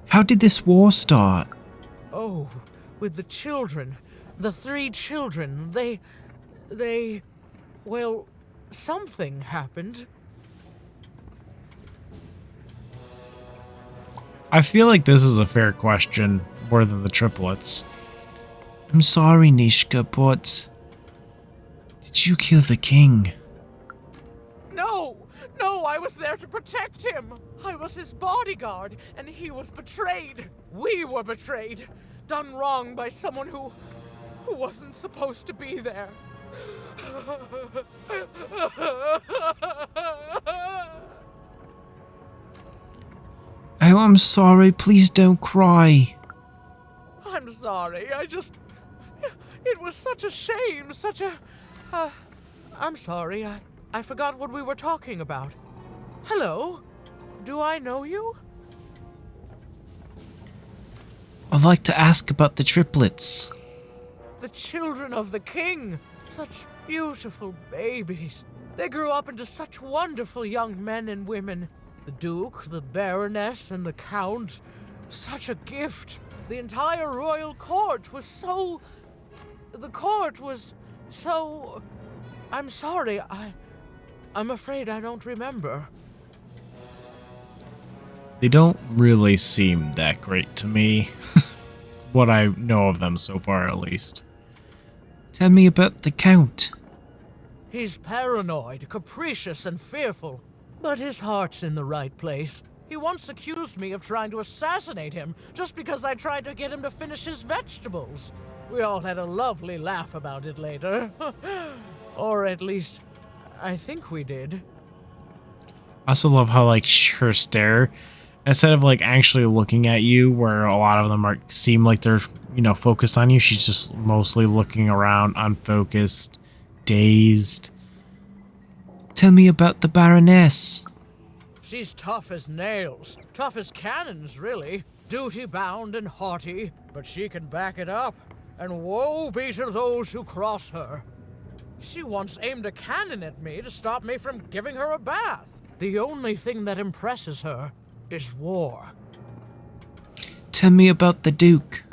How did this war start? Oh, with the children. The 3 children. Well, something happened. I feel like this is a fair question, more than the triplets. I'm sorry, Nishka, but did you kill the king? No, I was there to protect him. I was his bodyguard, and he was betrayed. We were betrayed. Done wrong by someone who wasn't supposed to be there. Oh, I'm sorry. Please don't cry. I'm sorry. It was such a shame, such a... I'm sorry. I forgot what we were talking about. Hello? Do I know you? I'd like to ask about the triplets. The children of the king. Such beautiful babies. They grew up into such wonderful young men and women. The Duke, the Baroness, and the Count. Such a gift. The entire royal court was so... The court was so... I'm sorry, I'm afraid I don't remember. They don't really seem that great to me. What I know of them so far, at least. Tell me about the Count. He's paranoid, capricious, and fearful. But his heart's in the right place. He once accused me of trying to assassinate him just because I tried to get him to finish his vegetables. We all had a lovely laugh about it later. Or at least, I think we did. I also love how, like, her stare, instead of, like, actually looking at you, where a lot of them seem like they're, focused on you, she's just mostly looking around, unfocused, dazed. Tell me about the Baroness. She's tough as nails. Tough as cannons, really. Duty-bound and haughty, but she can back it up. And woe be to those who cross her. She once aimed a cannon at me to stop me from giving her a bath. The only thing that impresses her is war. Tell me about the Duke.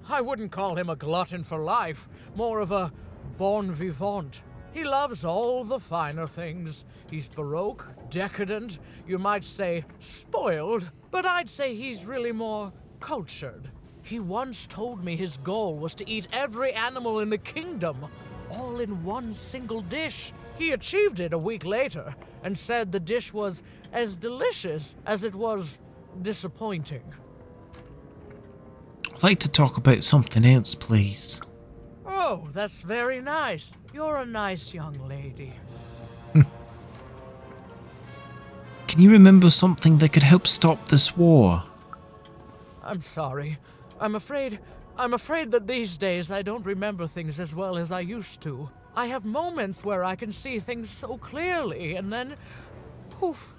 I wouldn't call him a glutton for life, more of a bon vivant. He loves all the finer things. He's baroque, decadent, you might say spoiled, but I'd say he's really more cultured. He once told me his goal was to eat every animal in the kingdom, all in one single dish. He achieved it a week later, and said the dish was as delicious as it was disappointing. I'd like to talk about something else, please. Oh, that's very nice. You're a nice young lady. Can you remember something that could help stop this war? I'm sorry. I'm afraid that these days I don't remember things as well as I used to. I have moments where I can see things so clearly, and then poof.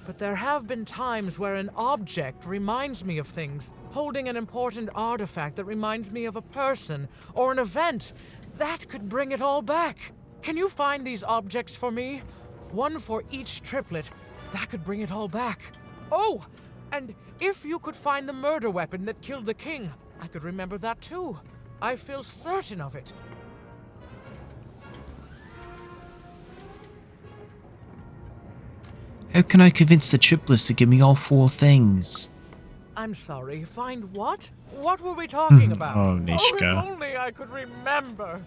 But there have been times where an object reminds me of things, holding an important artifact that reminds me of a person or an event. That could bring it all back. Can you find these objects for me? One for each triplet. That could bring it all back. Oh, and if you could find the murder weapon that killed the king, I could remember that too. I feel certain of it. How can I convince the triplets to give me all 4 things? I'm sorry, find what? What were we talking about? Oh, Nishka. Oh, if only I could remember.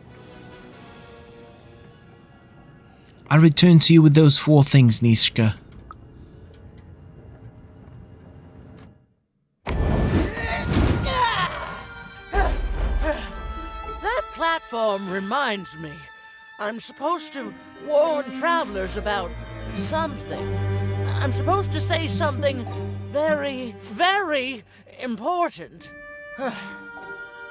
I'll return to you with those 4 things, Nishka. That platform reminds me. I'm supposed to warn travelers about something. I'm supposed to say something very, very important.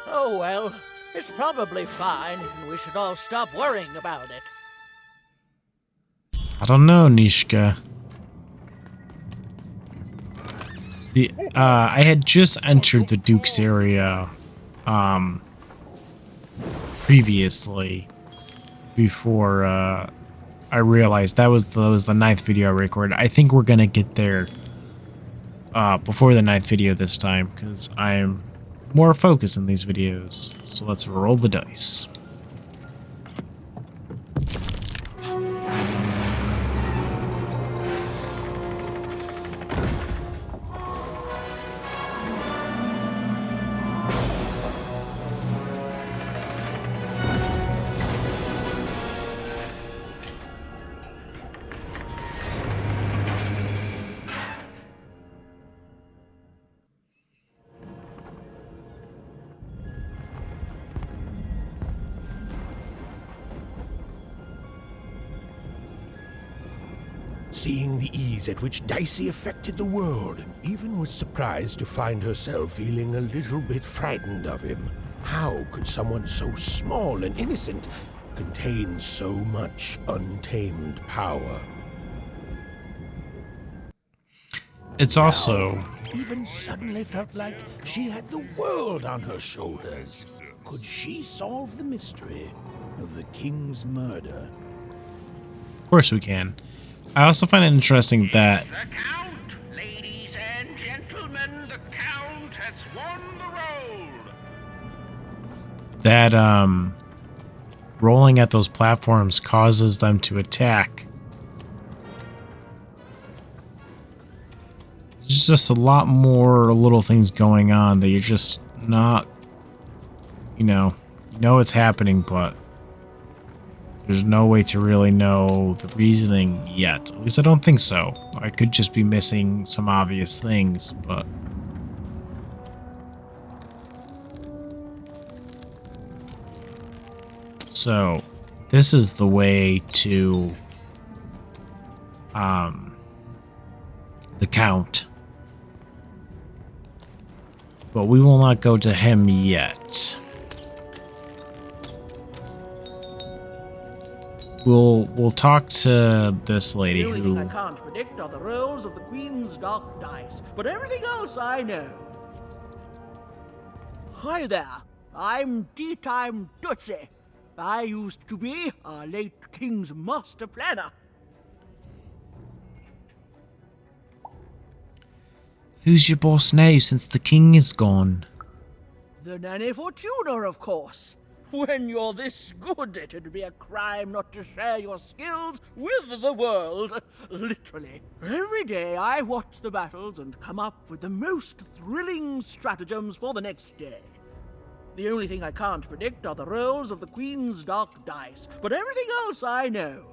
Oh well, it's probably fine, and we should all stop worrying about it. I don't know, Nishka. I had just entered the Duke's area, previously, before, I realized that was the 9th video I recorded. I think we're gonna get there, before the 9th video this time, because I'm more focused in these videos. So let's roll the dice. Seeing the ease at which Dicey affected the world, Even was surprised to find herself feeling a little bit frightened of him. How could someone so small and innocent contain so much untamed power? It's also... Even suddenly felt like she had the world on her shoulders. Could she solve the mystery of the king's murder? Of course we can. I also find it interesting that... The Count, ladies and gentlemen, the Count has won the roll. That, rolling at those platforms causes them to attack. There's just a lot more little things going on that you're just not, you know it's happening, but there's no way to really know the reasoning yet. At least I don't think so. I could just be missing some obvious things, but... So, this is the way to, the Count. But we will not go to him yet. We'll talk to this lady The only who... thing I can't predict are the rolls of the Queen's dark dice, but everything else I know. Hi there, I'm Tea Time Tootsie. I used to be our late King's master planner. Who's your boss now since the king is gone? The Nanny Fortuna, of course. When you're this good, it'd be a crime not to share your skills with the world. Literally. Every day I watch the battles and come up with the most thrilling stratagems for the next day. The only thing I can't predict are the rolls of the Queen's Dark Dice, but everything else I know.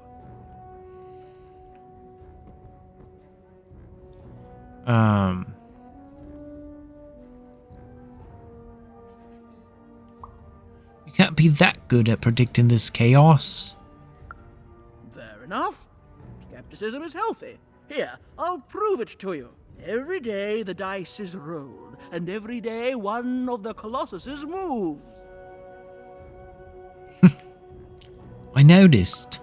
You can't be that good at predicting this chaos. Fair enough. Skepticism is healthy. Here, I'll prove it to you. Every day the dice is rolled, and every day one of the Colossuses moves. I noticed.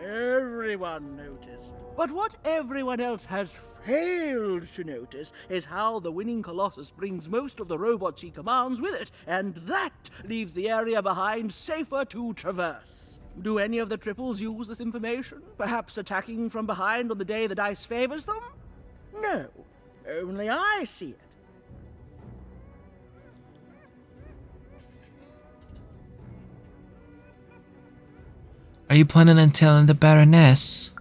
Everyone noticed. But what everyone else has failed to notice is how the winning Colossus brings most of the robots he commands with it, and that leaves the area behind safer to traverse. Do any of the triples use this information? Perhaps attacking from behind on the day the dice favors them? No. Only I see it. Are you planning on telling the Baroness?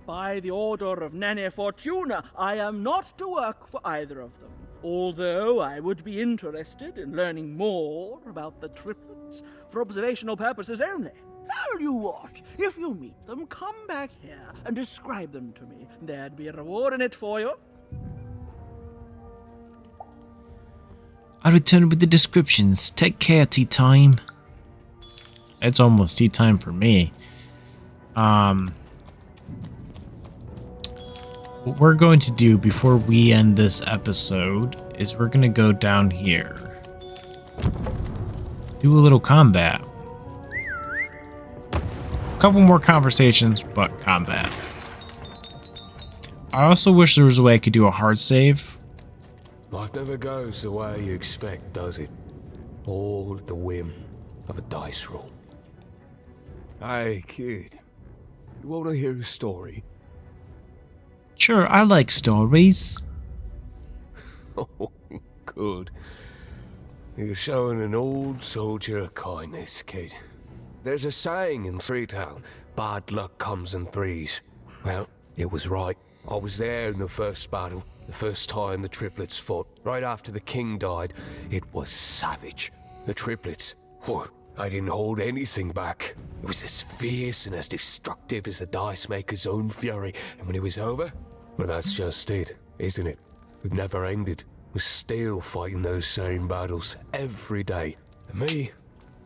By the order of Nane Fortuna, I am not to work for either of them. Although I would be interested in learning more about the triplets for observational purposes only. Tell you what, if you meet them, come back here and describe them to me. There'd be a reward in it for you. I'll return with the descriptions. Take care, tea time. It's almost tea time for me. What we're going to do before we end this episode is we're going to go down here. Do a little combat. A couple more conversations, but combat. I also wish there was a way I could do a hard save. Life never goes the way you expect, does it? All at the whim of a dice roll. Hey, kid. You want to hear a story? Sure, I like stories. Oh, good. You're showing an old soldier a kindness, kid. There's a saying in Freetown, bad luck comes in threes. Well, it was right. I was there in the first battle, the first time the triplets fought. Right after the king died, it was savage. The triplets, whew, I didn't hold anything back. It was as fierce and as destructive as the dice maker's own fury. And when it was over, well, that's just it, isn't it? It never ended. We're still fighting those same battles every day. And me,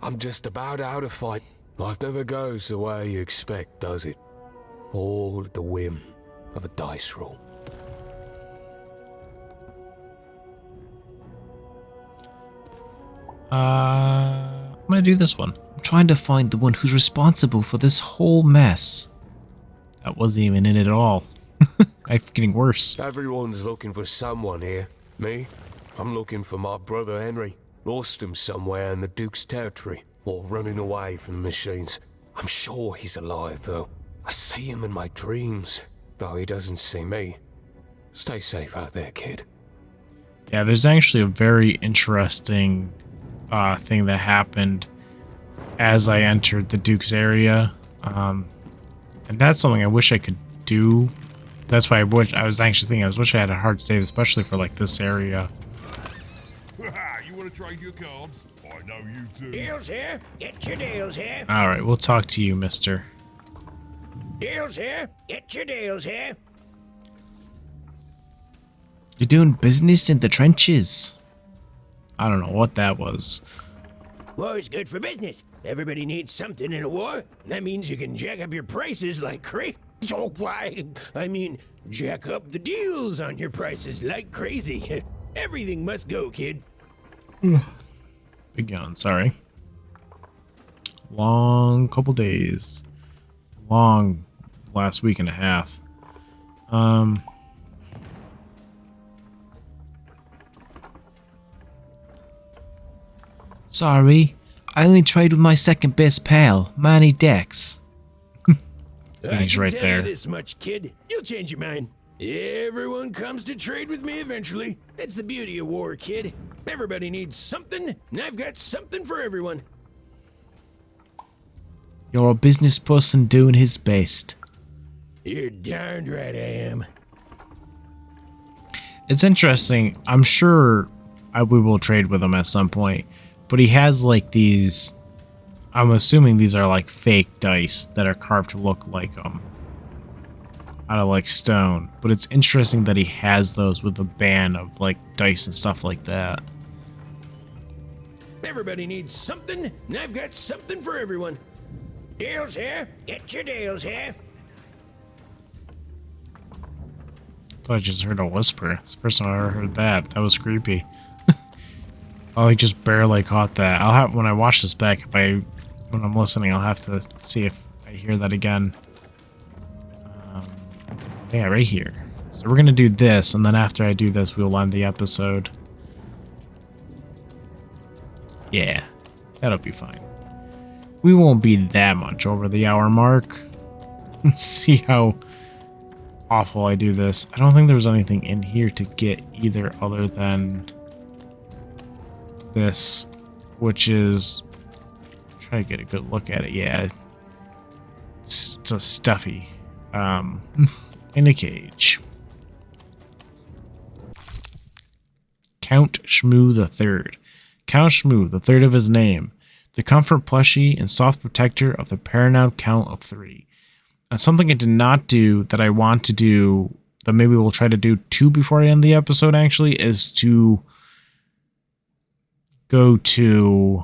I'm just about out of fight. Life never goes the way you expect, does it? All at the whim of a dice roll. I'm gonna do this one. I'm trying to find the one who's responsible for this whole mess. That wasn't even in it at all. I'm getting worse. Everyone's looking for someone here. Me? I'm looking for my brother Henry. Lost him somewhere in the Duke's territory, or running away from the machines. I'm sure he's alive, though. I see him in my dreams, though he doesn't see me. Stay safe out there, kid. Yeah, there's actually a very interesting thing that happened as I entered the Duke's area. And that's something I wish I could do. That's why I wish I wish I had a hard save, especially for like this area. You want to trade your cards? I know you do. Deals here. Get your deals here. Alright, we'll talk to you, mister. Deals here. Get your deals here. You're doing business in the trenches. I don't know what that was. War's good for business. Everybody needs something in a war. That means you can jack up your prices like crazy. Oh, why? I mean, jack up the deals on your prices like crazy. Everything must go, kid. Big yawn, sorry. Long couple days. Long last week and a half. Sorry, I only trade with my second best pal, Manny Dex. He's right there. You this much, kid. You'll change your mind. Everyone comes to trade with me eventually. That's the beauty of war, kid. Everybody needs something, and I've got something for everyone. You're a business person doing his best. You're darned right I am. It's interesting. I'm sure we will trade with him at some point. But he has like these... I'm assuming these are like fake dice that are carved to look like him. Out of like stone. But it's interesting that he has those with a band of like dice and stuff like that. Everybody needs something, and I've got something for everyone. Deals here. Get your deals here. I thought I just heard a whisper. It's the first time I ever heard that. That was creepy. Oh, I just barely caught that. I'll have, when I watch this back, when I'm listening, I'll have to see if I hear that again. Yeah, right here. So we're gonna do this, and then after I do this, we'll end the episode. Yeah, that'll be fine. We won't be that much over the hour mark. Let's see how awful I do this. I don't think there was anything in here to get either other than this, which is... try to get a good look at it. Yeah, it's a stuffy. In a cage. Count Shmoo III. Count Shmoo, the third of his name. The comfort plushie and soft protector of the paramount Count of 3. And something I did not do that I want to do, that maybe we'll try to do too before I end the episode actually, is to go to...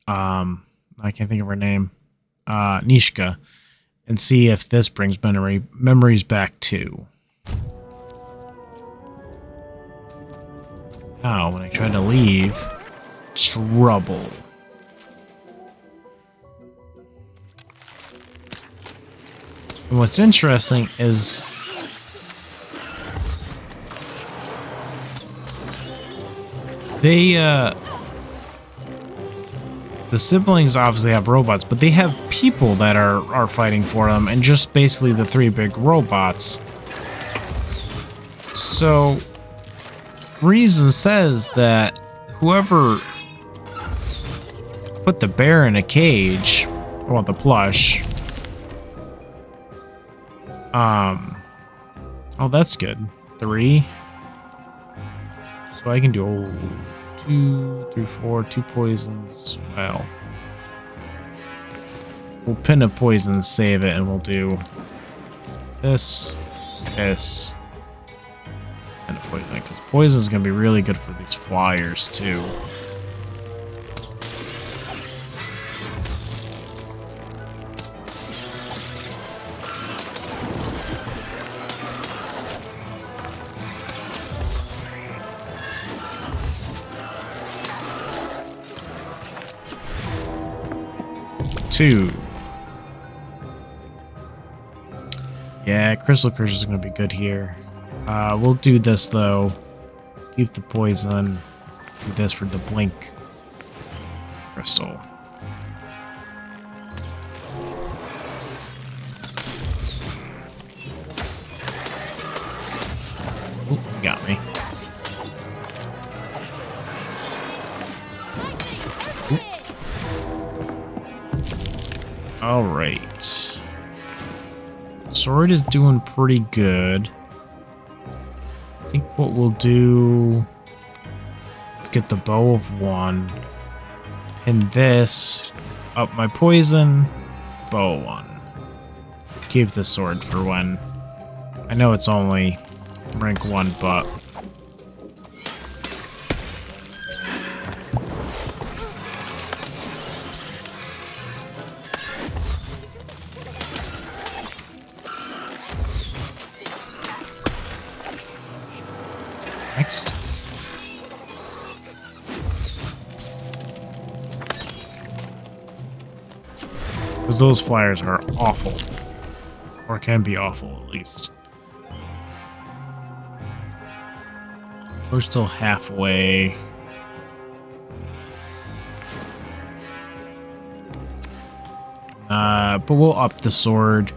I can't think of her name. Nishka. And see if this brings memories back too. Now, when I try to leave, trouble. And what's interesting is the siblings obviously have robots, but they have people that are fighting for them, and just basically the 3 big robots. So, reason says that whoever put the bear in a cage, well, the plush. Oh, that's good. 3. So I can do 2, 3, 4, 2 poisons. Well, we'll pin a poison, save it, and we'll do this, and a poison. Because poison is going to be really good for these flyers too. Two. Yeah, Crystal Curse is going to be good here. We'll do this though. Keep the poison. Do this for the blink crystal. Ooh, got me. Alright. Sword is doing pretty good. I think what we'll do is get the bow of 1. And this, up my poison, bow 1. Keep the sword for when. I know it's only rank 1, but... Next. Because those flyers are awful. Or can be awful, at least. We're still halfway. But we'll up the sword,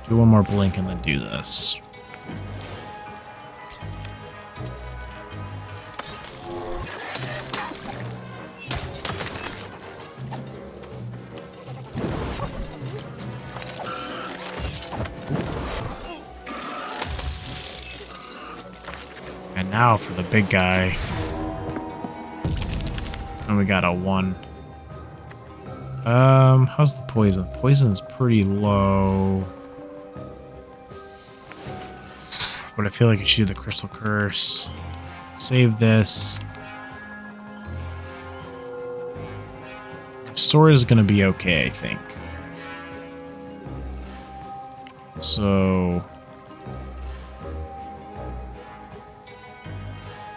do one more blink, and then do this. And now for the big guy. And we got a 1. How's the poison? Poison's pretty low. But I feel like I should do the Crystal Curse. Save this. Sword is gonna be okay, I think. So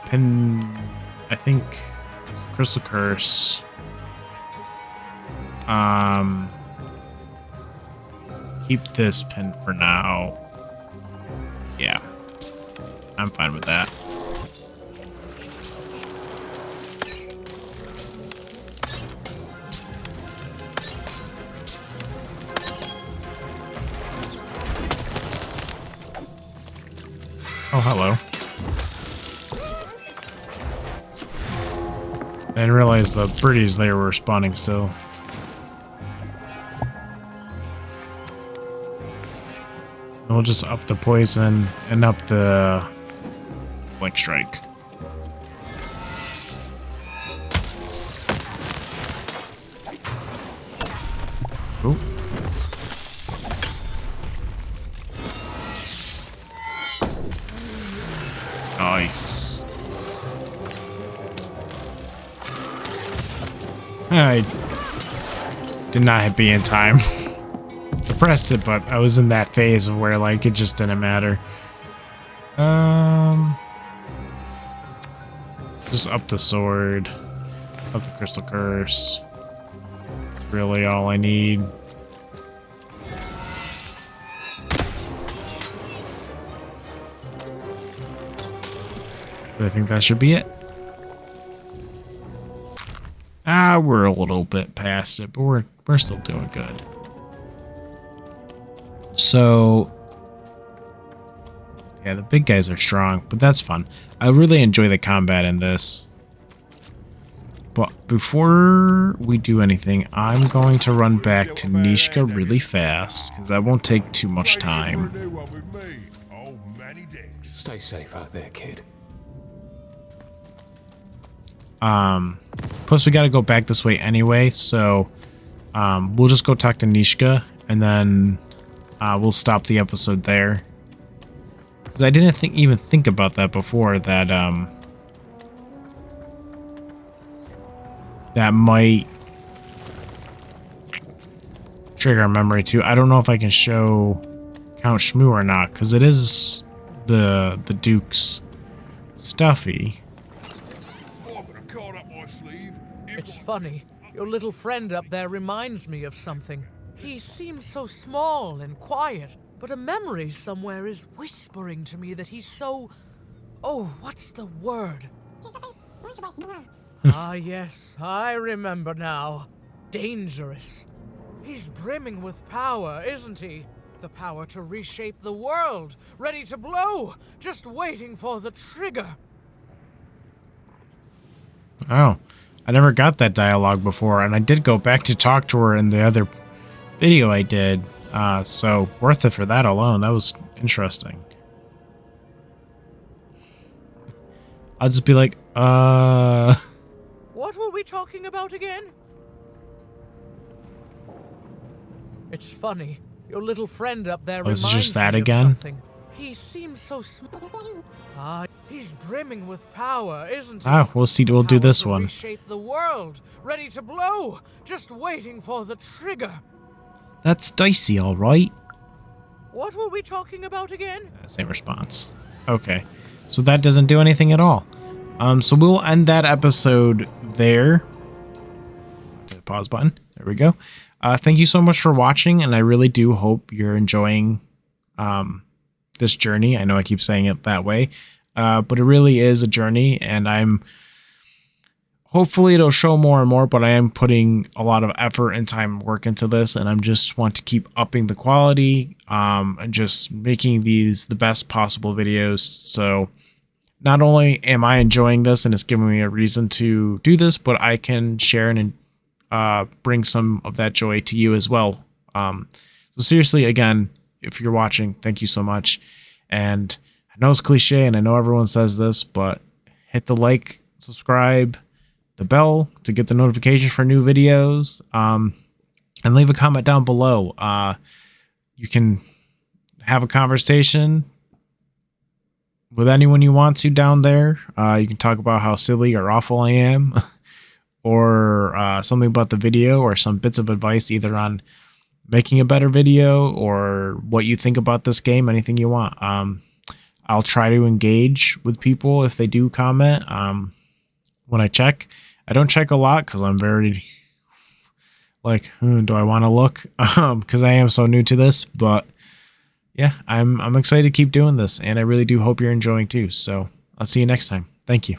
pin, I think Crystal Curse. Keep this pin for now. Yeah, I'm fine with that. Oh, hello. I didn't realize the birdies there were spawning still. We'll just up the poison and up the Blink Strike. Ooh. Nice. I did not be in time. I pressed it, but I was in that phase of where like it just didn't matter. Just up the sword, up the Crystal Curse. That's really all I need. I think that should be it. We're a little bit past it, but we're still doing good. So, yeah, the big guys are strong, but that's fun. I really enjoy the combat in this. But before we do anything, I'm going to run back to Nishka really fast, because that won't take too much time. Stay safe out there, kid. Plus we gotta go back this way anyway, so we'll just go talk to Nishka, and then we'll stop the episode there. Because I didn't even think about that before, that that might trigger a memory too. I don't know if I can show Count Shmoo or not, because it is the Duke's stuffy. It's funny. Your little friend up there reminds me of something. He seems so small and quiet, but a memory somewhere is whispering to me that he's so... Oh, what's the word? Ah, yes, I remember now. Dangerous. He's brimming with power, isn't he? The power to reshape the world, ready to blow, just waiting for the trigger. Oh. I never got that dialogue before, and I did go back to talk to her in the other video I did, so worth it for that alone. That was interesting. I'll just be like, What were we talking about again? It's funny. Your little friend up there reminds is it just that me again? of something. He seems so small. Ah, he's brimming with power, isn't he? we'll see. We'll do this one. Reshape the world, ready to blow, just waiting for the trigger. That's dicey, all right. What were we talking about again? Same response. Okay, so that doesn't do anything at all. So we'll end that episode there. The pause button. There we go. Thank you so much for watching, and I really do hope you're enjoying this journey. I know I keep saying it that way, but it really is a journey, and hopefully it'll show more and more, but I am putting a lot of effort and time and work into this, and I just want to keep upping the quality and just making these the best possible videos. So not only am I enjoying this and it's giving me a reason to do this, but I can share and bring some of that joy to you as well. So seriously, again, if you're watching, thank you so much. And know it's cliche and I know everyone says this, but hit the like, subscribe, the bell to get the notifications for new videos, and leave a comment down below. You can have a conversation with anyone you want to down there. You can talk about how silly or awful I am, or something about the video, or some bits of advice either on making a better video or what you think about this game, anything you want. I'll try to engage with people if they do comment when I check. I don't check a lot because I'm very like, do I want to look? Because I am so new to this, but yeah, I'm excited to keep doing this, and I really do hope you're enjoying too. So I'll see you next time. Thank you.